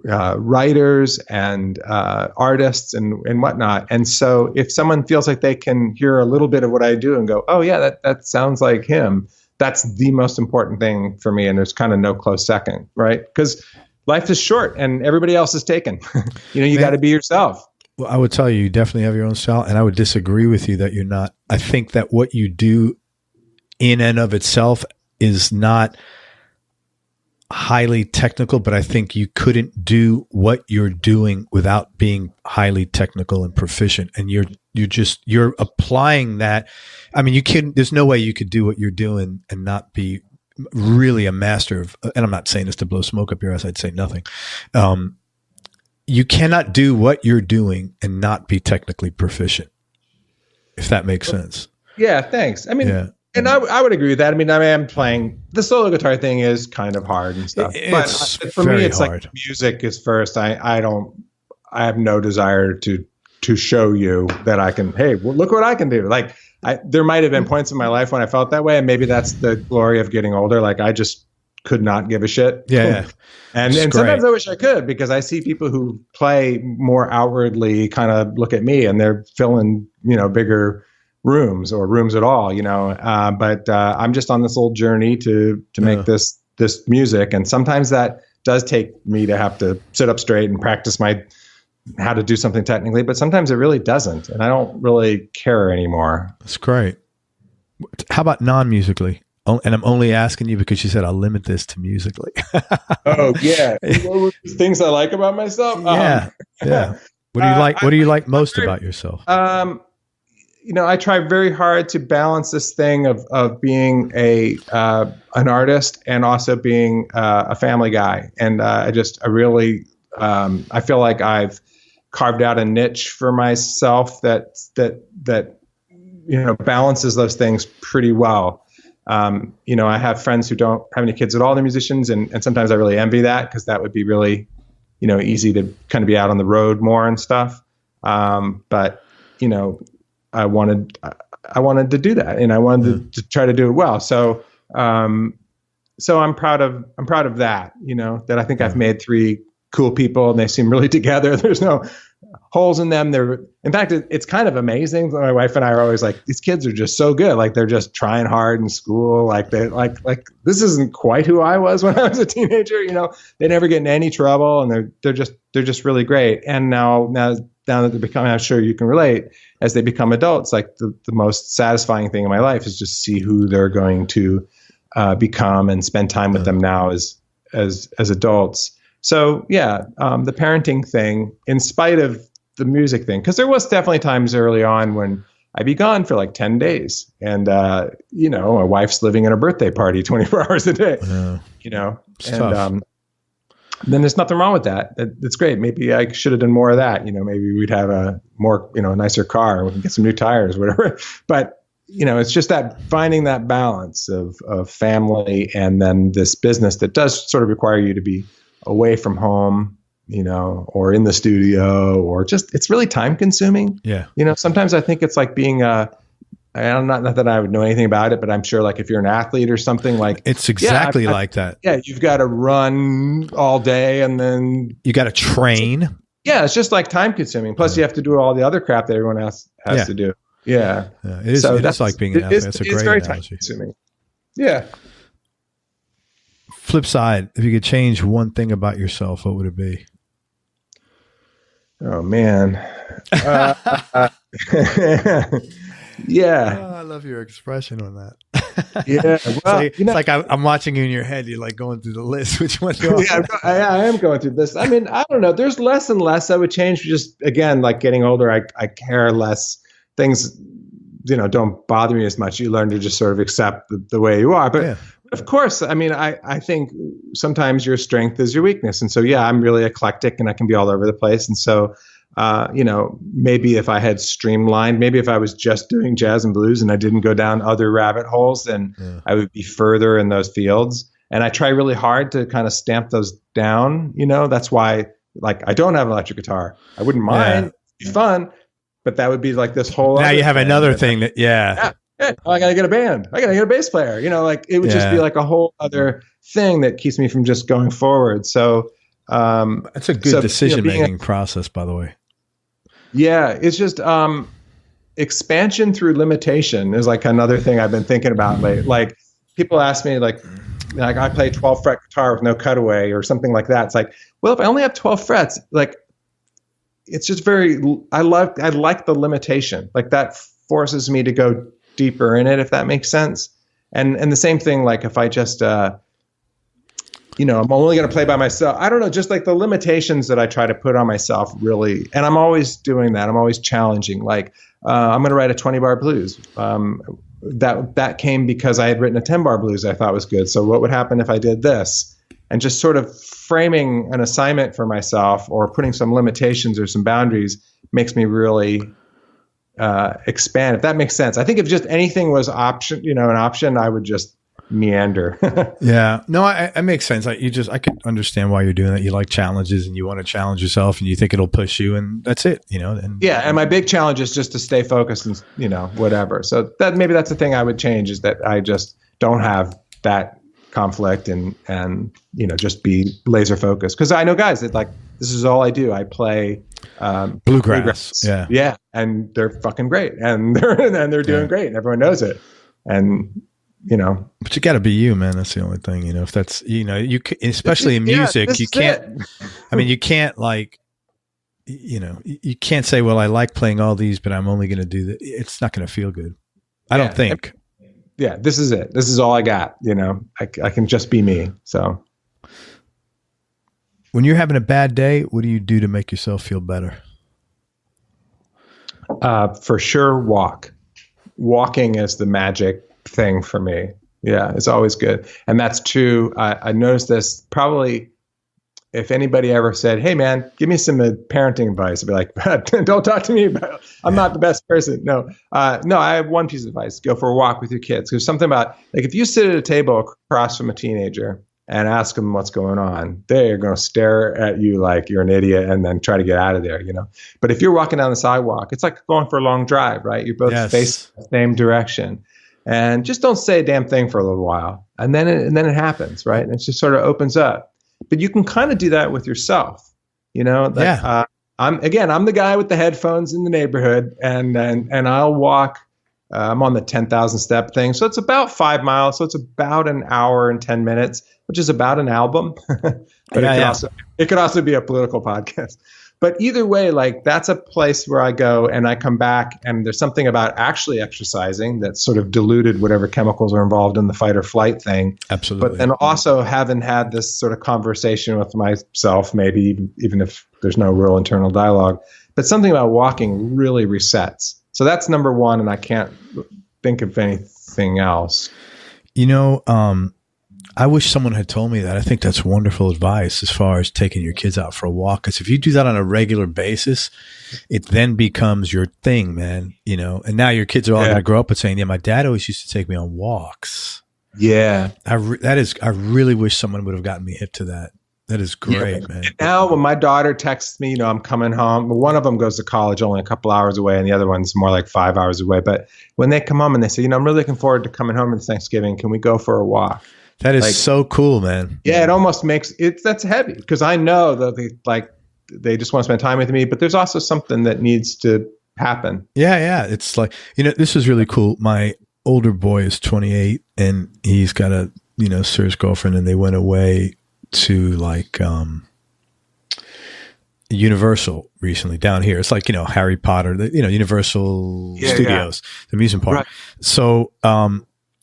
writers and artists and whatnot. And so if someone feels like they can hear a little bit of what I do and go, oh yeah, that sounds like him, that's the most important thing for me. And there's kind of no close second, right? Because life is short and everybody else is taken. You got to be yourself. Well, I would tell you definitely have your own style, and I would disagree with you that you're not. I think that what you do in and of itself is not highly technical, but I think you couldn't do what you're doing without being highly technical and proficient. And you're applying that. I mean, there's no way you could do what you're doing and not be really a master of, and I'm not saying this to blow smoke up your ass. I'd say nothing. You cannot do what you're doing and not be technically proficient, if that makes sense. Yeah. Thanks. I mean, yeah. And I would agree with that. I mean, I am playing the solo guitar thing is kind of hard and stuff. But for me, it's hard. Like music is first. I have no desire to show you that I can, hey, well, look what I can do. Like there might have been points in my life when I felt that way. And maybe that's the glory of getting older. Like I just could not give a shit. Yeah. And sometimes I wish I could, because I see people who play more outwardly kind of look at me and they're filling, bigger rooms or rooms at all, but I'm just on this little journey to make this music. And sometimes that does take me to have to sit up straight and practice how to do something technically, but sometimes it really doesn't. And I don't really care anymore. That's great. How about non-musically? And I'm only asking you because you said I'll limit this to musically. Oh yeah. Things I like about myself. Yeah. What do you like most about yourself? I try very hard to balance this thing of being an artist and also being a family guy. And I feel like I've carved out a niche for myself that balances those things pretty well. I have friends who don't have any kids at all. They're musicians, and sometimes I really envy that, because that would be really, easy to kind of be out on the road more and stuff. But I wanted to do that, and I wanted to try to do it well. So I'm proud of that, that I think I've made 3 cool people and they seem really together. There's no holes in them. In fact, it's kind of amazing. My wife and I are always like, these kids are just so good. Like they're just trying hard in school. Like this isn't quite who I was when I was a teenager. They never get in any trouble, and they're just really great. And now that they're becoming, I'm sure you can relate, as they become adults, like the most satisfying thing in my life is just see who they're going to become and spend time with them now as adults. So yeah, the parenting thing, in spite of the music thing, because there was definitely times early on when I'd be gone for like 10 days, and my wife's living in a birthday party 24 hours a day. Then there's nothing wrong with that. That's great. Maybe I should have done more of that. Maybe we'd have a more, nicer car, and we can get some new tires, whatever. But, it's just that finding that balance of family and then this business that does sort of require you to be away from home, or in the studio, or just, it's really time consuming. Yeah. Sometimes I think it's like being not that I would know anything about it, but I'm sure like if you're an athlete or something, like it's exactly like that. Yeah. You've got to run all day, and then you got to train. Yeah. It's just like time consuming. Plus you have to do all the other crap that everyone else has to do. Yeah. It is. So it's like being an athlete. That's a great very analogy. Time consuming. Yeah. Flip side, if you could change one thing about yourself, what would it be? Oh man. Yeah. Oh, I love your expression on that. Yeah. Well, it's like I'm watching you in your head. You're like going through the list. Which one do you want? Yeah, I am going through this. I mean, I don't know. There's less and less I would change. Just again, like getting older, I care less. Things, don't bother me as much. You learn to just sort of accept the way you are. But of course, I mean, I think sometimes your strength is your weakness. And so, yeah, I'm really eclectic and I can be all over the place. And so, maybe if I had streamlined, maybe if I was just doing jazz and blues and I didn't go down other rabbit holes, then I would be further in those fields. And I try really hard to kind of stamp those down. That's why, like, I don't have an electric guitar. I wouldn't mind. It'd be fun. But that would be like this whole. Now you have another thing that, I got to get a band. I got to get a bass player. Like it would just be like a whole other thing that keeps me from just going forward. So it's a good decision-making process, by the way. Yeah. It's just expansion through limitation is like another thing I've been thinking about lately. Like people ask me like I play 12 fret guitar with no cutaway or something like that. It's like, well, if I only have 12 frets, like it's just I like the limitation. Like that forces me to go deeper in it, if that makes sense. And the same thing, like if I just, I'm only going to play by myself. I don't know, just like the limitations that I try to put on myself really. And I'm always doing that. I'm always challenging. Like I'm going to write a 20-bar blues. That came because I had written a 10-bar blues I thought was good. So what would happen if I did this? And just sort of framing an assignment for myself or putting some limitations or some boundaries makes me really expand, if that makes sense. I think if just anything was an option, I would just meander. Yeah, no, it makes sense. I could understand why you're doing that. You like challenges and you want to challenge yourself and you think it'll push you, and that's it, And yeah, and my big challenge is just to stay focused and whatever. So maybe that's the thing I would change, is that I just don't have that conflict and just be laser focused, because I know guys that like this is all I do. I play bluegrass. Yeah, and they're fucking great, and they're doing great, and everyone knows it, and but you got to be you, man. That's the only thing, if that's you especially in music, you can't you can't like you can't say, well, I like playing all these, but I'm only going to do that. It's not going to feel good, I don't think. Yeah, this is it. This is all I got. I can just be me. So when you're having a bad day, what do you do to make yourself feel better? For sure, walk. Walking is the magic thing for me. Yeah, it's always good. And that's true. I noticed this probably if anybody ever said, hey, man, give me some parenting advice, I'd be like, don't talk to me about it. I'm not the best person. No, I have one piece of advice. Go for a walk with your kids. There's something about, like, if you sit at a table across from a teenager and ask them what's going on, they're going to stare at you like you're an idiot and then try to get out of there, But if you're walking down the sidewalk, it's like going for a long drive, right? You're both facing the same direction. And just don't say a damn thing for a little while. And then it happens, right? And it just sort of opens up. But you can kind of do that with yourself, I'm the guy with the headphones in the neighborhood, and I'll walk. I'm on the 10,000 step thing, so it's about 5 miles. So it's about an hour and 10 minutes, which is about an album. But it could also be a political podcast. But either way, like, that's a place where I go and I come back, and there's something about actually exercising that sort of diluted whatever chemicals are involved in the fight or flight thing. Absolutely. But then also having had this sort of conversation with myself, maybe even if there's no real internal dialogue, but something about walking really resets. So that's number one, and I can't think of anything else. I wish someone had told me that. I think that's wonderful advice as far as taking your kids out for a walk. Because if you do that on a regular basis, it then becomes your thing, man. And now your kids are all going to grow up and saying, yeah, my dad always used to take me on walks. Yeah. I really wish someone would have gotten me hip to that. That is great, man. And now when my daughter texts me, I'm coming home. One of them goes to college only a couple hours away, and the other one's more like 5 hours away. But when they come home and they say, I'm really looking forward to coming home for Thanksgiving. Can we go for a walk? That is so cool, man. Yeah, it almost makes it. That's heavy, because I know that they just want to spend time with me, but there's also something that needs to happen. Yeah. It's like, this is really cool. My older boy is 28, and he's got a serious girlfriend, and they went away to Universal recently down here. It's like Harry Potter, Universal Studios, the amusement park. Right. So.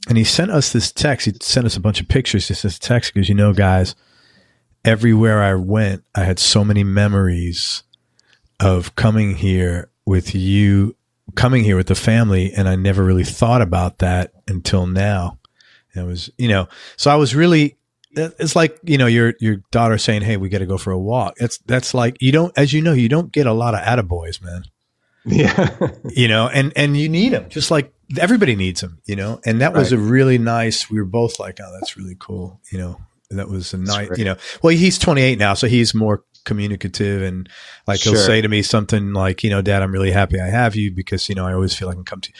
And he sent us this text. He sent us a bunch of pictures. He says text because, guys, everywhere I went, I had so many memories of coming here with you, coming here with the family, and I never really thought about that until now. And it was, so I was really. It's like your daughter saying, "Hey, we got to go for a walk." That's like you don't get a lot of attaboys, man. Yeah, and you need them, just like everybody needs them, and that was a really nice, we were both like, oh, that's really cool. That was a nice, well, he's 28 now, so he's more communicative, and like, he'll say to me something like, Dad, I'm really happy I have you, because, I always feel I can come to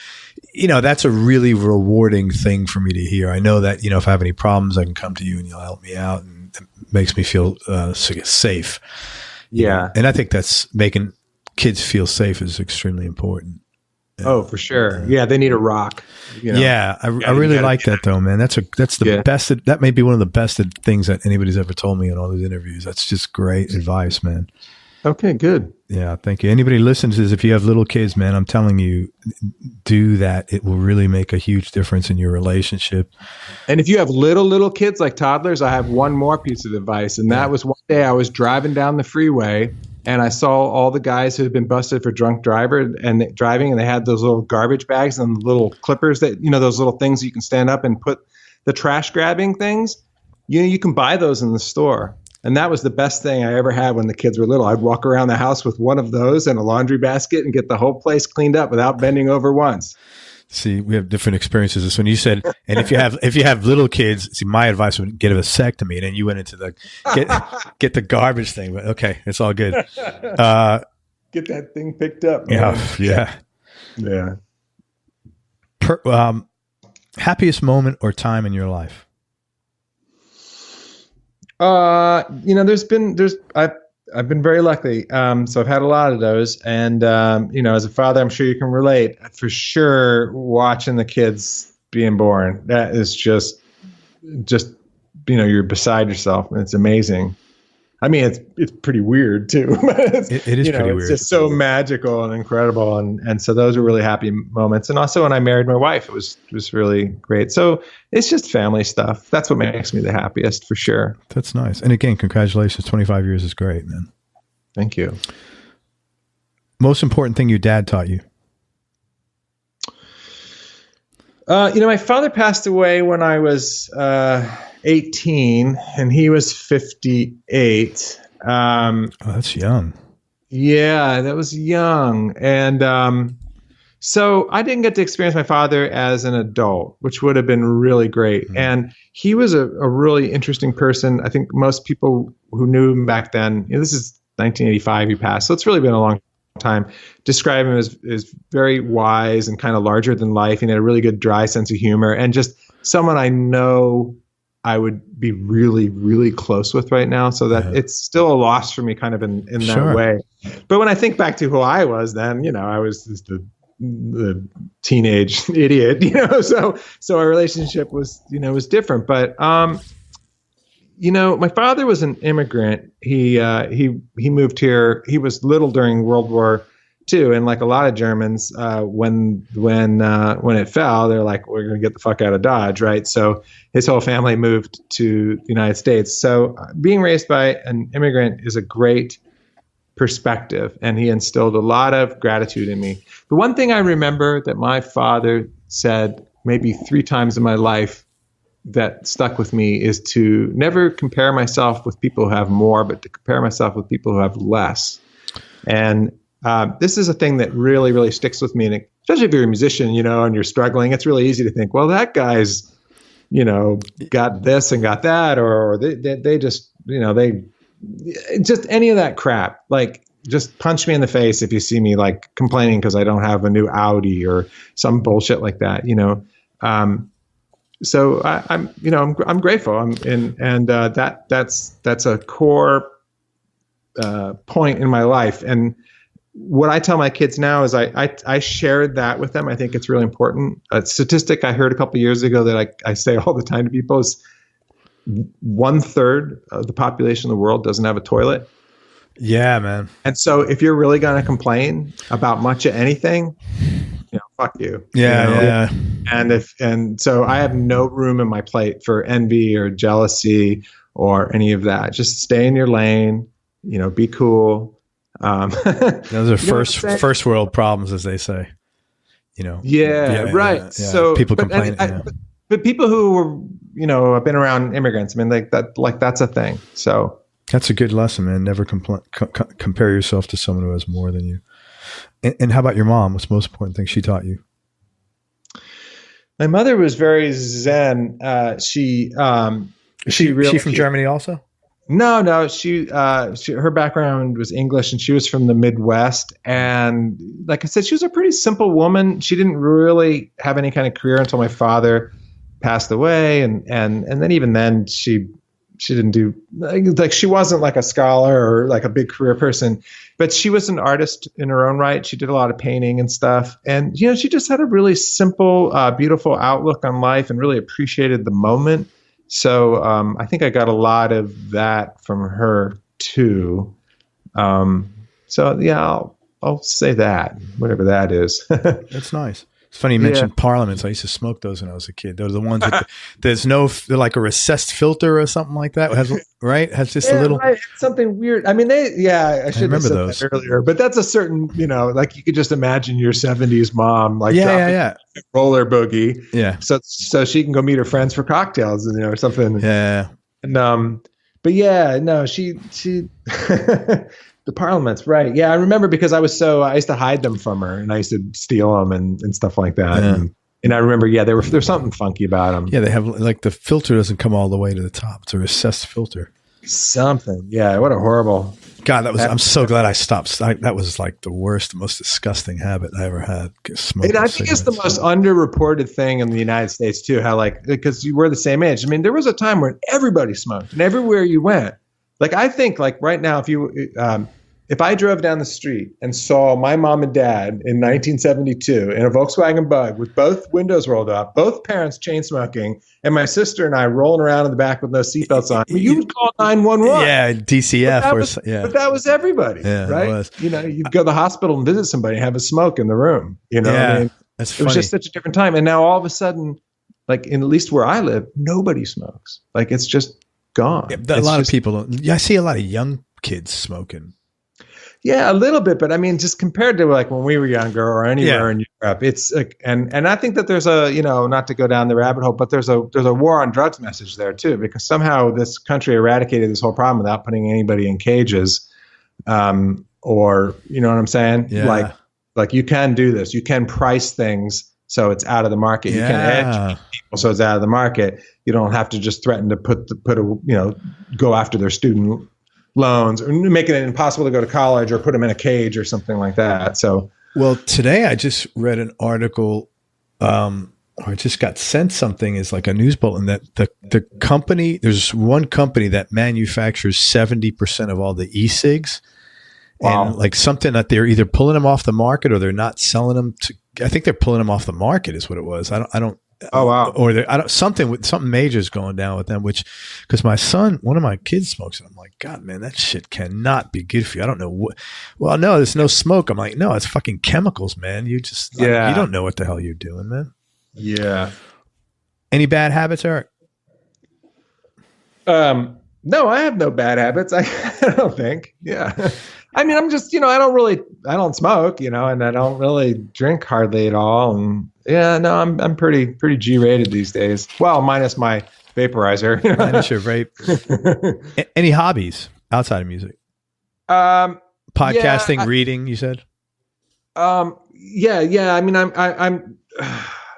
you. That's a really rewarding thing for me to hear. I know that, if I have any problems, I can come to you and you'll help me out, and it makes me feel safe. Yeah. And I think that's making kids feel safe is extremely important. Oh, for sure. Yeah, they need a rock. Yeah, I really like that though, man. That's the best. That may be one of the best things that anybody's ever told me in all these interviews. That's just great advice, man. Okay, good. Yeah, thank you. Anybody listens to this, if you have little kids, man, I'm telling you, do that. It will really make a huge difference in your relationship. And if you have little kids like toddlers, I have one more piece of advice. And that was one day I was driving down the freeway and I saw all the guys who had been busted for drunk driving, and they had those little garbage bags and the little clippers that, those little things you can stand up and put the trash grabbing things. You can buy those in the store. And that was the best thing I ever had when the kids were little. I'd walk around the house with one of those and a laundry basket and get the whole place cleaned up without bending over once. See, we have different experiences. This when you said, and if you have little kids, see, my advice would get a vasectomy, and then you went into the get the garbage thing. But okay, it's all good. Get that thing picked up. Man. Yeah. Happiest moment or time in your life? I've been very lucky. So I've had a lot of those. And, as a father, I'm sure you can relate. For sure, watching the kids being born, that is just you're beside yourself. And it's amazing. I mean, it's pretty weird too. It is pretty weird. It's just so magical and incredible. And so those are really happy moments. And also when I married my wife, it was really great. So it's just family stuff. That's what makes me the happiest for sure. That's nice. And again, congratulations. 25 years is great, man. Thank you. Most important thing your dad taught you? My father passed away when I was 18 and he was 58. That's young. Yeah, that was young. And so I didn't get to experience my father as an adult, which would have been really great. Mm-hmm. And he was a really interesting person. I think most people who knew him back then, this is 1985 he passed, so it's really been a long time, describe him as very wise and kind of larger than life. He had a really good dry sense of humor and just someone I know I would be really, really close with right now. So that it's still a loss for me kind of in that way. But when I think back to who I was then, I was just the teenage idiot, so our relationship was different. But, my father was an immigrant. He moved here. He was little during World War II, and like a lot of Germans, when it fell, they're like, we're going to get the fuck out of Dodge, right? So his whole family moved to the United States. So being raised by an immigrant is a great perspective, and he instilled a lot of gratitude in me. The one thing I remember that my father said maybe 3 times in my life that stuck with me is to never compare myself with people who have more, but to compare myself with people who have less. And this is a thing that really, really sticks with me. And especially if you're a musician, and you're struggling, it's really easy to think, well, that guy's, got this and got that, or they just, just any of that crap. Like, just punch me in the face if you see me like complaining because I don't have a new Audi or some bullshit like that, So I'm grateful. That's a core point in my life. And what I tell my kids now is I shared that with them. I think it's really important. A statistic I heard a couple of years ago that I say all the time to people is 1/3 of the population of the world doesn't have a toilet. Yeah, man. And so if you're really going to complain about much of anything, fuck you. Yeah. And so I have no room in my plate for envy or jealousy or any of that. Just stay in your lane, be cool. Those are first world problems, as they say, right. Yeah. So people complain. But people who were, have been around immigrants, I mean, that's a thing. So that's a good lesson, man. Never compare yourself to someone who has more than you. And how about your mom? What's the most important thing she taught you? My mother was very zen. Is she from Germany also? No. Her background was English, and she was from the Midwest. And like I said, she was a pretty simple woman. She didn't really have any kind of career until my father passed away, and then even then she didn't do like she wasn't like a scholar or like a big career person, but she was an artist in her own right. She did a lot of painting and stuff. And, she just had a really simple, beautiful outlook on life and really appreciated the moment. So I think I got a lot of that from her too. So yeah, I'll say that, whatever that is. That's nice. It's funny you mentioned Parliaments. I used to smoke those when I was a kid. They're the ones with they're like a recessed filter or something like that. Right? Has just a little right. Something weird. I mean, I should have said those that earlier, but that's a certain, like you could just imagine your 70s mom like roller boogie. Yeah. So she can go meet her friends for cocktails or something. Yeah. And but yeah, no, she the Parliaments, right? Yeah, I remember because I used to hide them from her, and I used to steal them and stuff like that. Yeah. And I remember, there's something funky about them. Yeah, they have like the filter doesn't come all the way to the top; it's a recessed filter. Something, yeah. What a horrible. God, I'm so glad I stopped. That was like the worst, most disgusting habit I ever had. And I think it's the most underreported thing in the United States too. How because you were the same age. I mean, there was a time when everybody smoked, and everywhere you went. Like I think, like right now, if I drove down the street and saw my mom and dad in 1972 in a Volkswagen Bug with both windows rolled up, both parents chain smoking, and my sister and I rolling around in the back with no seatbelts on, you would call 911. Yeah, DCF. But that was everybody, right? It was. You'd go to the hospital and visit somebody and have a smoke in the room. I mean, that's funny. It was just such a different time. And now all of a sudden, like at least where I live, nobody smokes. Like it's just gone. Yeah, a lot of people. I see a lot of young kids smoking. Yeah, a little bit, but I mean, just compared to like when we were younger or anywhere in Europe, it's like, and I think that there's a, not to go down the rabbit hole, but there's a war on drugs message there too, because somehow this country eradicated this whole problem without putting anybody in cages, or you know what I'm saying? Yeah. Like you can do this, you can price things so it's out of the market. You can educate people so it's out of the market. You don't have to just threaten to go after their student loans or making it impossible to go to college or put them in a cage or something like that. So, well, today I just read an article, or I just got sent something as like a news bulletin that the company, there's one company that manufactures 70% of all the e-cigs. Wow. And like something that they're either pulling them off the market or they're not selling them to, I think they're pulling them off the market is what it was. I don't. Oh wow! Or something major is going down with them. Because my son, one of my kids smokes, and I'm like, God, man, that shit cannot be good for you. I don't know what. Well, no, there's no smoke. I'm like, no, it's fucking chemicals, man. You just you don't know what the hell you're doing, man. Yeah. Any bad habits, Eric? No, I have no bad habits. I don't think. Yeah. I mean, I'm just, I don't smoke, and I don't really drink hardly at all. And I'm pretty G-rated these days. Well, minus my vaporizer. Minus your vape. Any hobbies outside of music? Podcasting, reading, you said? Yeah. I mean, I'm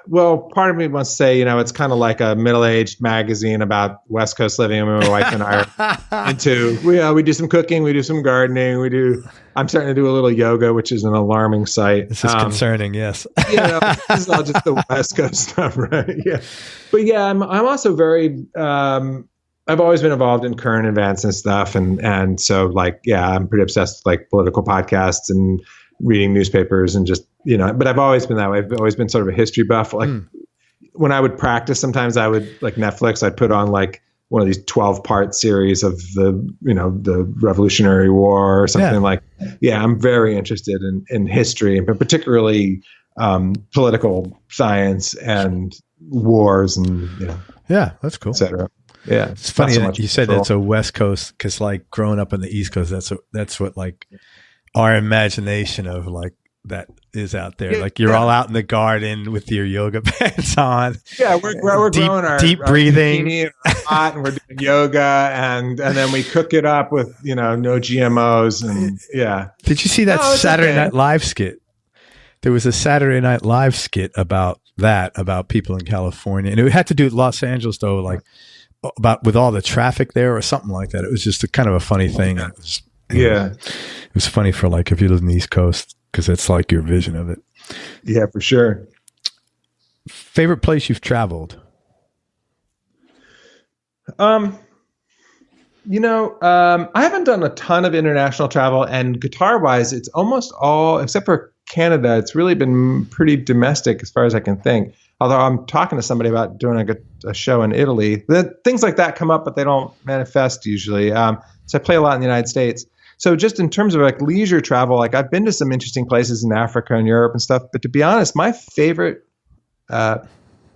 well, part of me wants to say, it's kind of like a middle-aged magazine about West Coast living. I mean, my wife and I are into, we do some cooking, we do some gardening, I'm starting to do a little yoga, which is an alarming sight. This is concerning, yes. This is all just the West Coast stuff, right? Yeah. But yeah, I'm also very, I've always been involved in current events and stuff. And so I'm pretty obsessed with like political podcasts and reading newspapers and just, but I've always been that way. I've always been sort of a history buff. Like when I would practice, sometimes I would like Netflix, I'd put on like one of these 12-part series of the Revolutionary War or something like, I'm very interested in history, but particularly political science and wars and, that's cool. Et cetera. Yeah. It's funny that you said that's a West Coast, because like growing up on the East Coast, that's what like our imagination of like that is out there. Like you're all out in the garden with your yoga pants on. Yeah, we're growing our deep breathing, and hot, and we're doing yoga, and then we cook it up with no GMOs and Did you see that Saturday Night Live skit? There was a Saturday Night Live skit about people in California, and it had to do with Los Angeles though, like about with all the traffic there or something like that. It was just a kind of a funny thing. It was funny for like if you live in the East Coast, because it's like your vision of it. Yeah, for sure. Favorite place you've traveled? I haven't done a ton of international travel, and guitar-wise, it's almost all, except for Canada, it's really been pretty domestic as far as I can think. Although I'm talking to somebody about doing a show in Italy. Things like that come up, but they don't manifest usually. So I play a lot in the United States. So just in terms of like leisure travel, like I've been to some interesting places in Africa and Europe and stuff. But to be honest, my favorite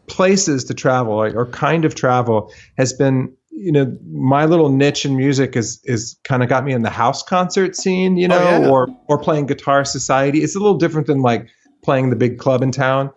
places to travel or kind of travel has been, my little niche in music is kind of got me in the house concert scene, or playing Guitar Society. It's a little different than like playing the big club in town.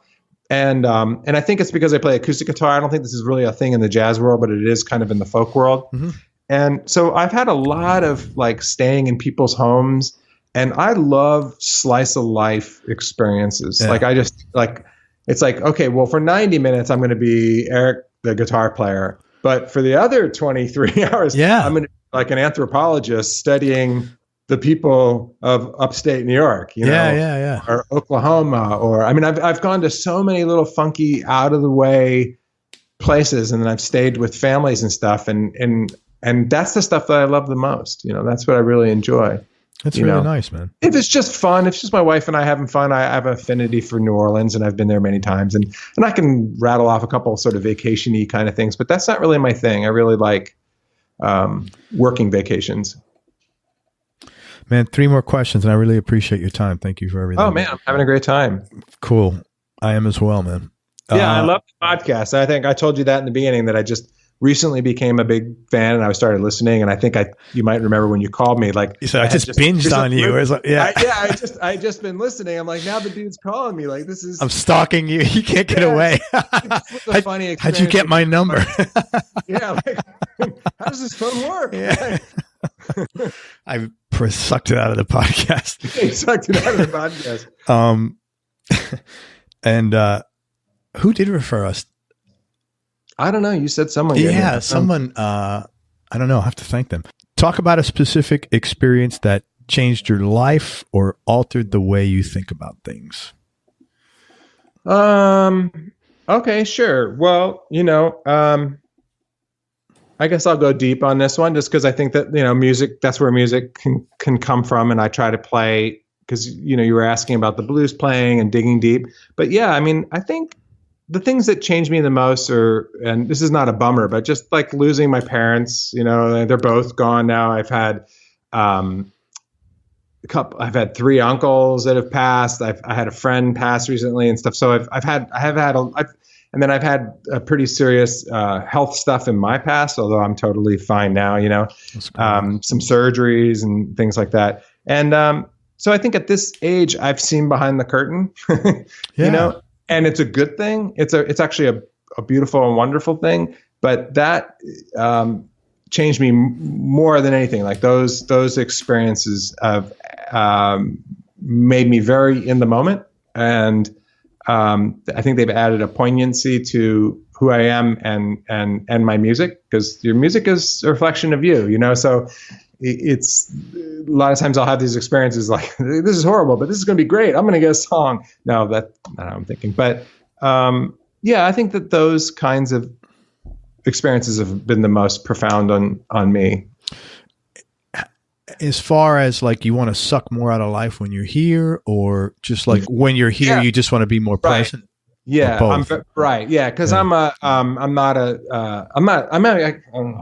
And I think it's because I play acoustic guitar. I don't think this is really a thing in the jazz world, but it is kind of in the folk world. Mm-hmm. And so I've had a lot of like staying in people's homes, and I love slice of life experiences. Yeah. Like I just like, it's like, okay, well for 90 minutes, I'm going to be Eric, the guitar player. But for the other 23 hours, I'm going to be like an anthropologist studying the people of upstate New York, or Oklahoma, or I mean, I've gone to so many little funky, out of the way places, and then I've stayed with families and stuff, and that's the stuff that I love the most. That's what I really enjoy. That's really nice, man. If it's just fun, if it's just my wife and I having fun, I have an affinity for New Orleans, and I've been there many times, and I can rattle off a couple of sort of vacation-y kind of things, but that's not really my thing. I really like working vacations. Man, 3 more questions, and I really appreciate your time. Thank you for everything. Oh, man, I'm having a great time. Cool. I am as well, man. Yeah, I love the podcast. I think I told you that in the beginning, that I just recently became a big fan, and I started listening, and I think you might remember when you called me, like you said, I just binged on you. I just been listening. I'm like, now the dude's calling me. Like I'm stalking you. You can't get away. Funny experience. How'd you get my number? Like, how does this phone work? Yeah. I sucked it out of the podcast. You sucked it out of the podcast. And who did refer us? I don't know. You said someone. Yeah, someone. I don't know. I have to thank them. Talk about a specific experience that changed your life or altered the way you think about things. Okay, sure. Well, I guess I'll go deep on this one just because I think that, music, that's where music can come from. And I try to play because, you were asking about the blues playing and digging deep. But yeah, I mean, I think the things that changed me the most and this is not a bummer, but just like losing my parents, they're both gone now. I've had I've had 3 uncles that have passed. I had a friend pass recently and stuff. So I've had a pretty serious health stuff in my past, although I'm totally fine now, some surgeries and things like that. And so I think at this age, I've seen behind the curtain, and it's a good thing. It's actually a beautiful and wonderful thing. But that changed me more than anything. Like those experiences have made me very in the moment, and I think they've added a poignancy to who I am and my music, because your music is a reflection of you, so it's a lot of times I'll have these experiences like, this is horrible, but this is going to be great. I'm going to get a song. No, that's not how I'm thinking. But I think that those kinds of experiences have been the most profound on me. As far as like, you want to suck more out of life when you're here, or just like when you're here, you just want to be more present? Yeah, right. Yeah, because I don't know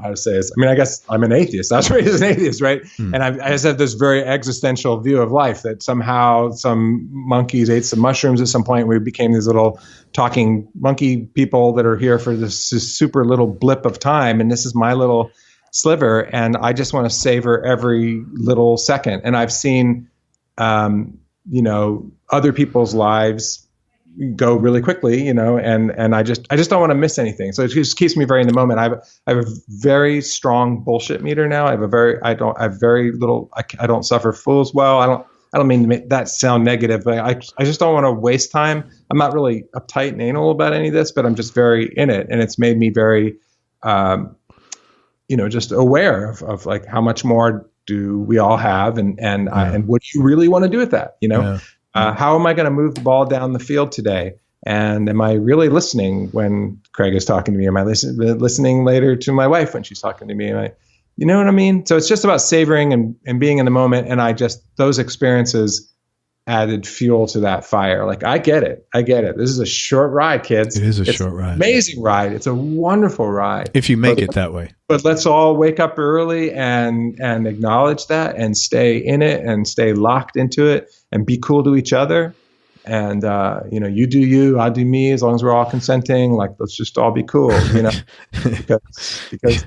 how to say this. I mean, I guess I'm an atheist. I was raised as an atheist, right? And I just have this very existential view of life, that somehow some monkeys ate some mushrooms at some point. We became these little talking monkey people that are here for this super little blip of time, and this is my little sliver, and I just want to savor every little second. And I've seen, other people's lives go really quickly, and I just don't want to miss anything. So it just keeps me very in the moment. I have a very strong bullshit meter now. I don't suffer fools well. I don't mean to make that sound negative, but I just don't want to waste time. I'm not really uptight and anal about any of this, but I'm just very in it. And it's made me very, just aware of like how much more do we all have, and what do you really want to do with that? How am I going to move the ball down the field today? And am I really listening when Craig is talking to me? Am I listening later to my wife when she's talking to me? You know what I mean? So it's just about savoring and being in the moment. And those experiences added fuel to that fire. Like, I get it. This is a short ride, kids. It is a short ride. Amazing ride. It's a wonderful ride. If you make it that way. But let's all wake up early and acknowledge that and stay in it and stay locked into it and be cool to each other. And, you do you, I do me, as long as we're all consenting, like, let's just all be cool, because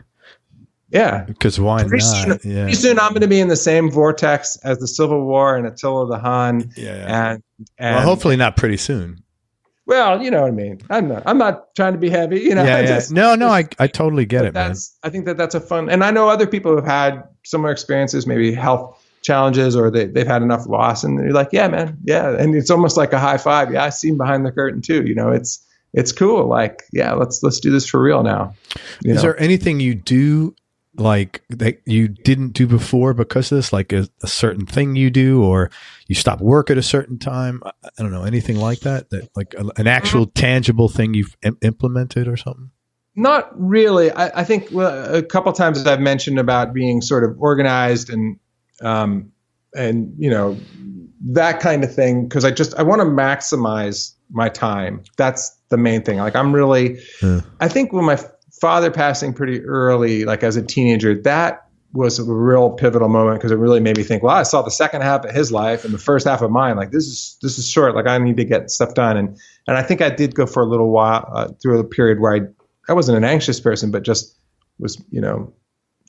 yeah. Because why not? Pretty soon I'm going to be in the same vortex as the Civil War and Attila the Hun. Yeah. And hopefully not pretty soon. Well, you know what I mean. I'm not trying to be heavy, Yeah. I totally get it, man. I think that's a fun, and I know other people who've had similar experiences, maybe health challenges, or they've had enough loss, and you're like, yeah, man. Yeah. And it's almost like a high five. Yeah. I see behind the curtain too. It's cool. Like, yeah, let's do this for real now. Is there anything you do like that you didn't do before because of this, like a certain thing you do, or you stop work at a certain time? I don't know, anything like that like an actual tangible thing you've implemented or something? Not really. I think a couple times I've mentioned about being sort of organized and that kind of thing. Cause I want to maximize my time. That's the main thing. Like, I'm really, I think when my father passing pretty early, like as a teenager, that was a real pivotal moment, because it really made me think, well, I saw the second half of his life and the first half of mine. Like, this is short. Like, I need to get stuff done. And I think I did go for a little while through a period where I wasn't an anxious person, but just was,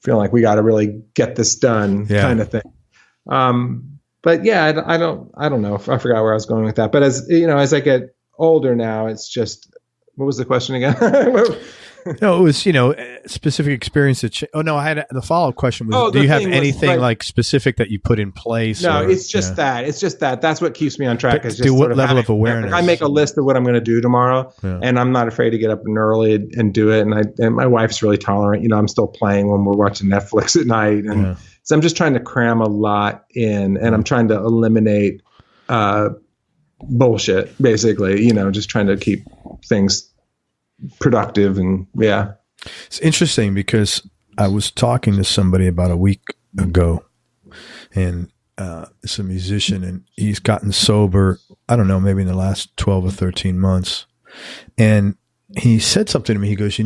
feeling like we got to really get this done, kind of thing. But yeah, I don't know. I forgot where I was going with that. But as I get older now, it's just, what was the question again? No, it was, specific experience that the follow-up question was, do you have anything like specific that you put in place? No, it's just that. It's just that. That's what keeps me on track. Is just what level of awareness? I make a list of what I'm going to do tomorrow, and I'm not afraid to get up and early and do it. And my wife's really tolerant. I'm still playing when we're watching Netflix at night. And so I'm just trying to cram a lot in, and I'm trying to eliminate bullshit, basically, just trying to keep things productive. And it's interesting because I was talking to somebody about a week ago, and it's a musician, and he's gotten sober, I don't know, maybe in the last 12 or 13 months. And he said something to me. He goes,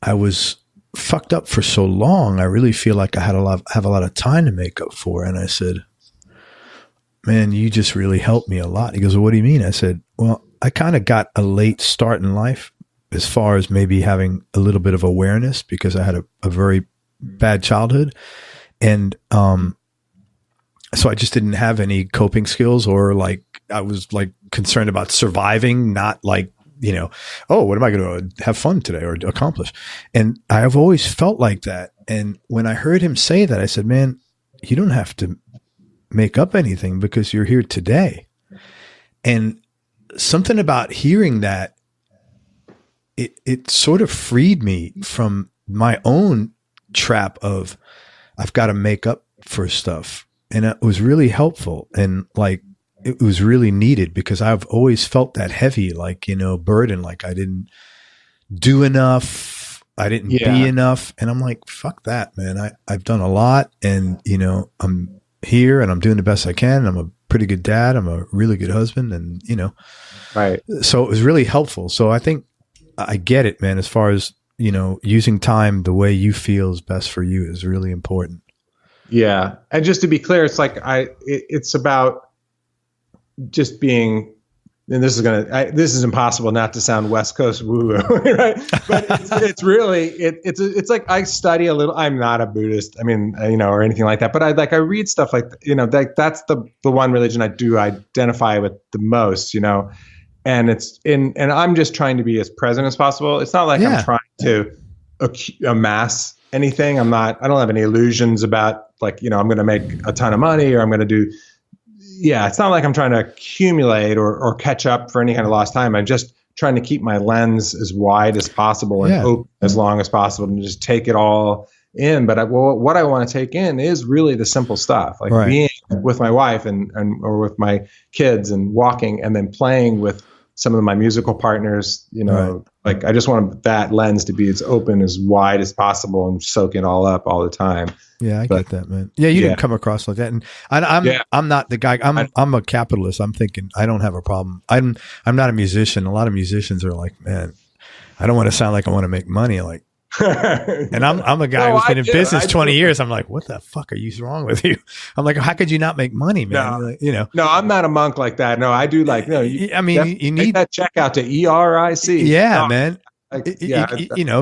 I was fucked up for so long. I really feel like I have a lot of time to make up for. And I said, man, you just really helped me a lot. He goes, well, what do you mean? I said, well, I kind of got a late start in life as far as maybe having a little bit of awareness, because I had a very bad childhood. And so I just didn't have any coping skills, or like I was like concerned about surviving, not like, what am I going to have fun today or accomplish? And I have always felt like that. And when I heard him say that, I said, man, you don't have to make up anything because you're here today. And something about hearing that, it sort of freed me from my own trap of I've got to make up for stuff. And it was really helpful. And like, it was really needed, because I've always felt that heavy, like, burden, like I didn't do enough. I didn't be enough. And I'm like, fuck that, man. I've done a lot, and, I'm here and I'm doing the best I can. I'm a pretty good dad. I'm a really good husband, and, right. So it was really helpful. So I think I get it, man. As far as, using time the way you feel is best for you is really important. Yeah. And just to be clear, it's like, it's about just being, and this is impossible not to sound West Coast woo-woo, right? But it's really, it's like, I study a little. I'm not a Buddhist, or anything like that, but I read stuff like, that's the one religion I do identify with the most, and and I'm just trying to be as present as possible. It's not like I'm trying to amass anything. I don't have any illusions about like, I'm going to make a ton of money, or I'm going to do, it's not like I'm trying to accumulate or catch up for any kind of lost time. I'm just trying to keep my lens as wide as possible and open as long as possible, and just take it all in. But what I want to take in is really the simple stuff, like being with my wife or with my kids, and walking, and then playing with some of my musical partners, like I just want that lens to be as open, as wide as possible, and soak it all up all the time. Yeah, I get that, man. Yeah, you didn't come across like that, and I'm not the guy. I'm a capitalist. I'm thinking I don't have a problem. I'm not a musician. A lot of musicians are like, man, I don't want to sound like I want to make money. Like, and I'm a guy who's been in business 20 years. I'm like, what the fuck are you wrong with you? I'm like, how could you not make money, man? No, no, I'm not a monk like that. No, I do like, no, I mean, you need that check out to ERIC. Yeah, man.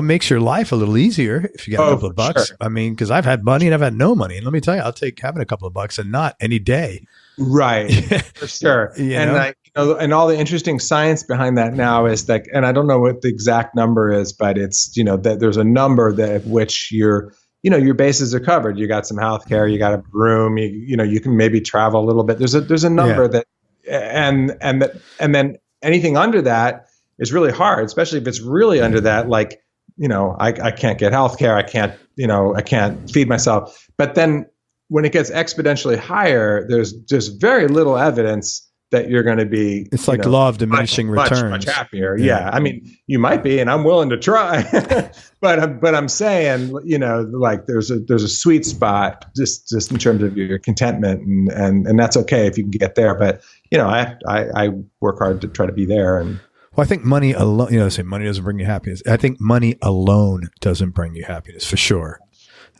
Makes your life a little easier if you got a couple of bucks. Sure. I mean, because I've had money and I've had no money. And let me tell you, I'll take having a couple of bucks and not any day. Right. For sure. And all the interesting science behind that now is like, and I don't know what the exact number is, but it's, that there's a number that of which your bases are covered. You got some healthcare, you got a room, you can maybe travel a little bit. There's a number that, and then anything under that is really hard, especially if it's really under that, like, I can't get healthcare. I can't feed myself. But then when it gets exponentially higher, there's just very little evidence that you're going to be. It's like law of diminishing returns. Much happier. Yeah. I mean, you might be, and I'm willing to try, but I'm saying, like there's a sweet spot just in terms of your contentment, and that's okay if you can get there. But I work hard to try to be there. And well, I think money alone. They say money doesn't bring you happiness. I think money alone doesn't bring you happiness for sure.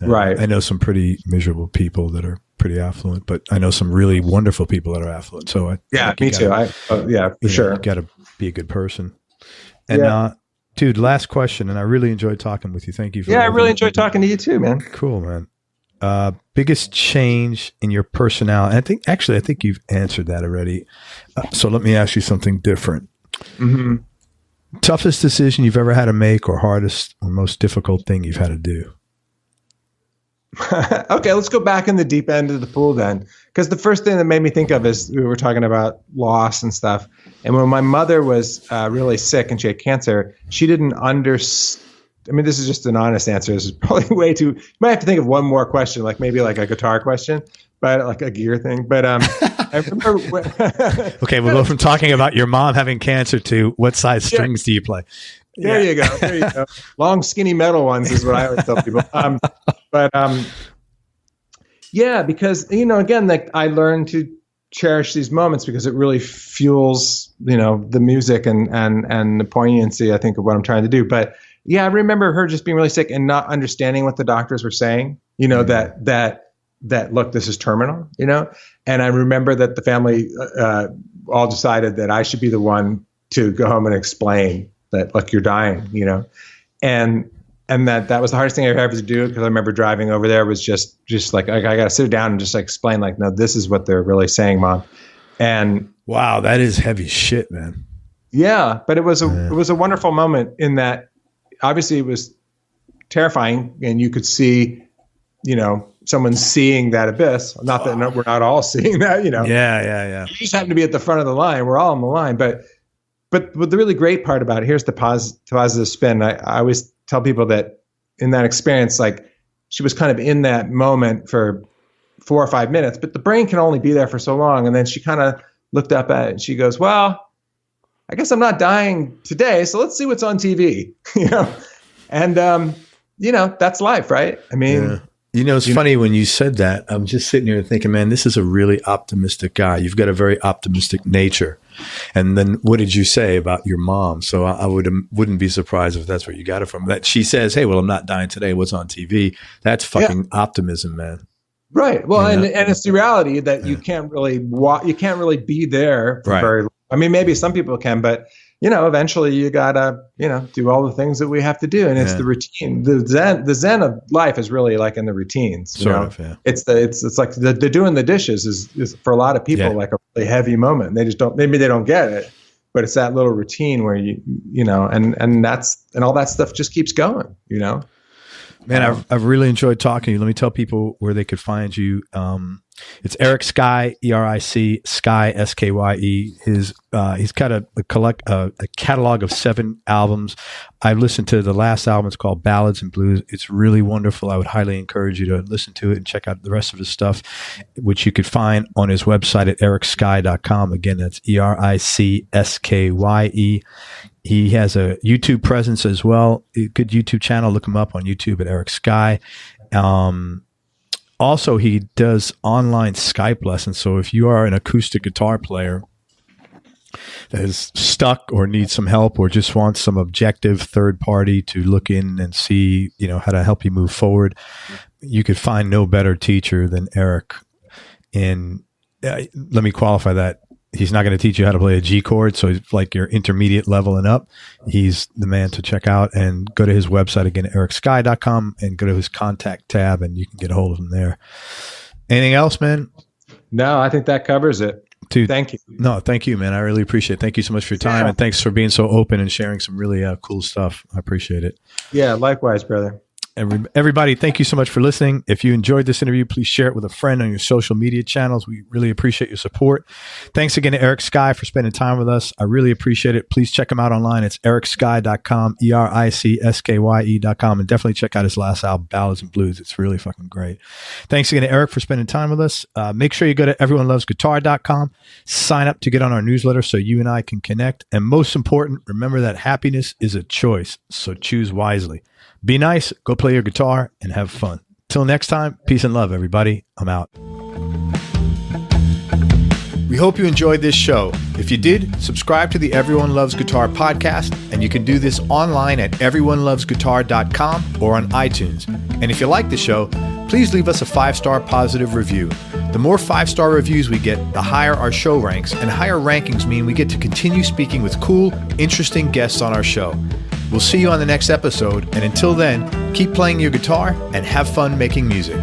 Right. I know some pretty miserable people that are pretty affluent, but I know some really wonderful people that are affluent. So me too. For sure. You got to be a good person. And dude, last question. And I really enjoyed talking with you. Thank you. I really enjoyed talking to you too, man. Cool, man. Biggest change in your personality. I think you've answered that already. So let me ask you something different. Mm-hmm. Toughest decision you've ever had to make, or hardest or most difficult thing you've had to do? Okay, let's go back in the deep end of the pool then. Because the first thing that made me think of is we were talking about loss and stuff. And when my mother was really sick and she had cancer, she didn't understand. I mean, this is just an honest answer. This is probably way too. You might have to think of one more question, like maybe like a guitar question, but like a gear thing. But I remember. Okay, we'll go from talking about your mom having cancer to what size strings do you play? There you go. Long, skinny metal ones is what I always tell people. Because, again, like I learned to cherish these moments because it really fuels, the music and the poignancy, I think, of what I'm trying to do. But I remember her just being really sick and not understanding what the doctors were saying, that look, this is terminal, and I remember that the family all decided that I should be the one to go home and explain that, like, you're dying, and that was the hardest thing I ever had to do, because I remember driving over there was just like I got to sit down and just like explain, like, no, this is what they're really saying, Mom. And wow, that is heavy shit, man. Yeah, but it was a wonderful moment in that obviously it was terrifying, and you could see, someone seeing that abyss. Not that we're not all seeing that, Yeah. You just happen to be at the front of the line. We're all on the line, but the really great part about it, here's the positive spin. I always tell people that in that experience, like, she was kind of in that moment for 4 or 5 minutes, but the brain can only be there for so long. And then she kind of looked up at it and she goes, well, I guess I'm not dying today, so let's see what's on TV, and that's life, right? I mean, it's funny when you said that. I'm just sitting here thinking, man, this is a really optimistic guy. You've got a very optimistic nature. And then what did you say about your mom? So I wouldn't be surprised if that's where you got it from. That she says, hey, well, I'm not dying today. What's on TV? That's fucking optimism, man. Right. Well, and it's the reality that you can't really you can't really be there for very long. I mean, maybe some people can, but eventually you gotta, do all the things that we have to do, and it's the routine. The zen of life is really like in the routines. It's like the doing the dishes is for a lot of people like a really heavy moment. They just maybe they don't get it, but it's that little routine where and all that stuff just keeps going. Man, I've really enjoyed talking to you. Let me tell people where they could find you. It's Eric Skye, ERIC, Skye, SKYE. He's got a catalog of 7 albums. I've listened to the last album. It's called Ballads and Blues. It's really wonderful. I would highly encourage you to listen to it and check out the rest of his stuff, which you could find on his website at ericskye.com. Again, that's ERICSKYE. He has a YouTube presence as well. A good YouTube channel. Look him up on YouTube at Eric Skye. Also, he does online Skype lessons. So if you are an acoustic guitar player that is stuck or needs some help or just wants some objective third party to look in and see, how to help you move forward, you could find no better teacher than Eric. And let me qualify that. He's not going to teach you how to play a G chord. So it's like your intermediate level and up. He's the man to check out, and go to his website again, ericskye.com, and go to his contact tab and you can get a hold of him there. Anything else, man? No, I think that covers it. Dude, thank you. No, thank you, man. I really appreciate it. Thank you so much for your time, and thanks for being so open and sharing some really cool stuff. I appreciate it. Yeah, likewise, brother. Everybody, thank you so much for listening. If you enjoyed this interview, please share it with a friend on your social media channels. We really appreciate your support. Thanks again to Eric Skye for spending time with us. I really appreciate it. Please check him out online. It's ericskye.com, ERICSKYE.com, and definitely check out his last album, Ballads and Blues. It's really fucking great. Thanks again to Eric for spending time with us. Make sure you go to everyonelovesguitar.com, sign up to get on our newsletter so you and I can connect. And most important, remember that happiness is a choice, so choose wisely. Be nice, go play your guitar, and have fun. Till next time, peace and love, everybody. I'm out. We hope you enjoyed this show. If you did, subscribe to the Everyone Loves Guitar podcast, and you can do this online at everyonelovesguitar.com or on iTunes. And if you like the show, please leave us a 5-star positive review. The more 5-star reviews we get, the higher our show ranks, and higher rankings mean we get to continue speaking with cool, interesting guests on our show. We'll see you on the next episode, and until then, keep playing your guitar and have fun making music.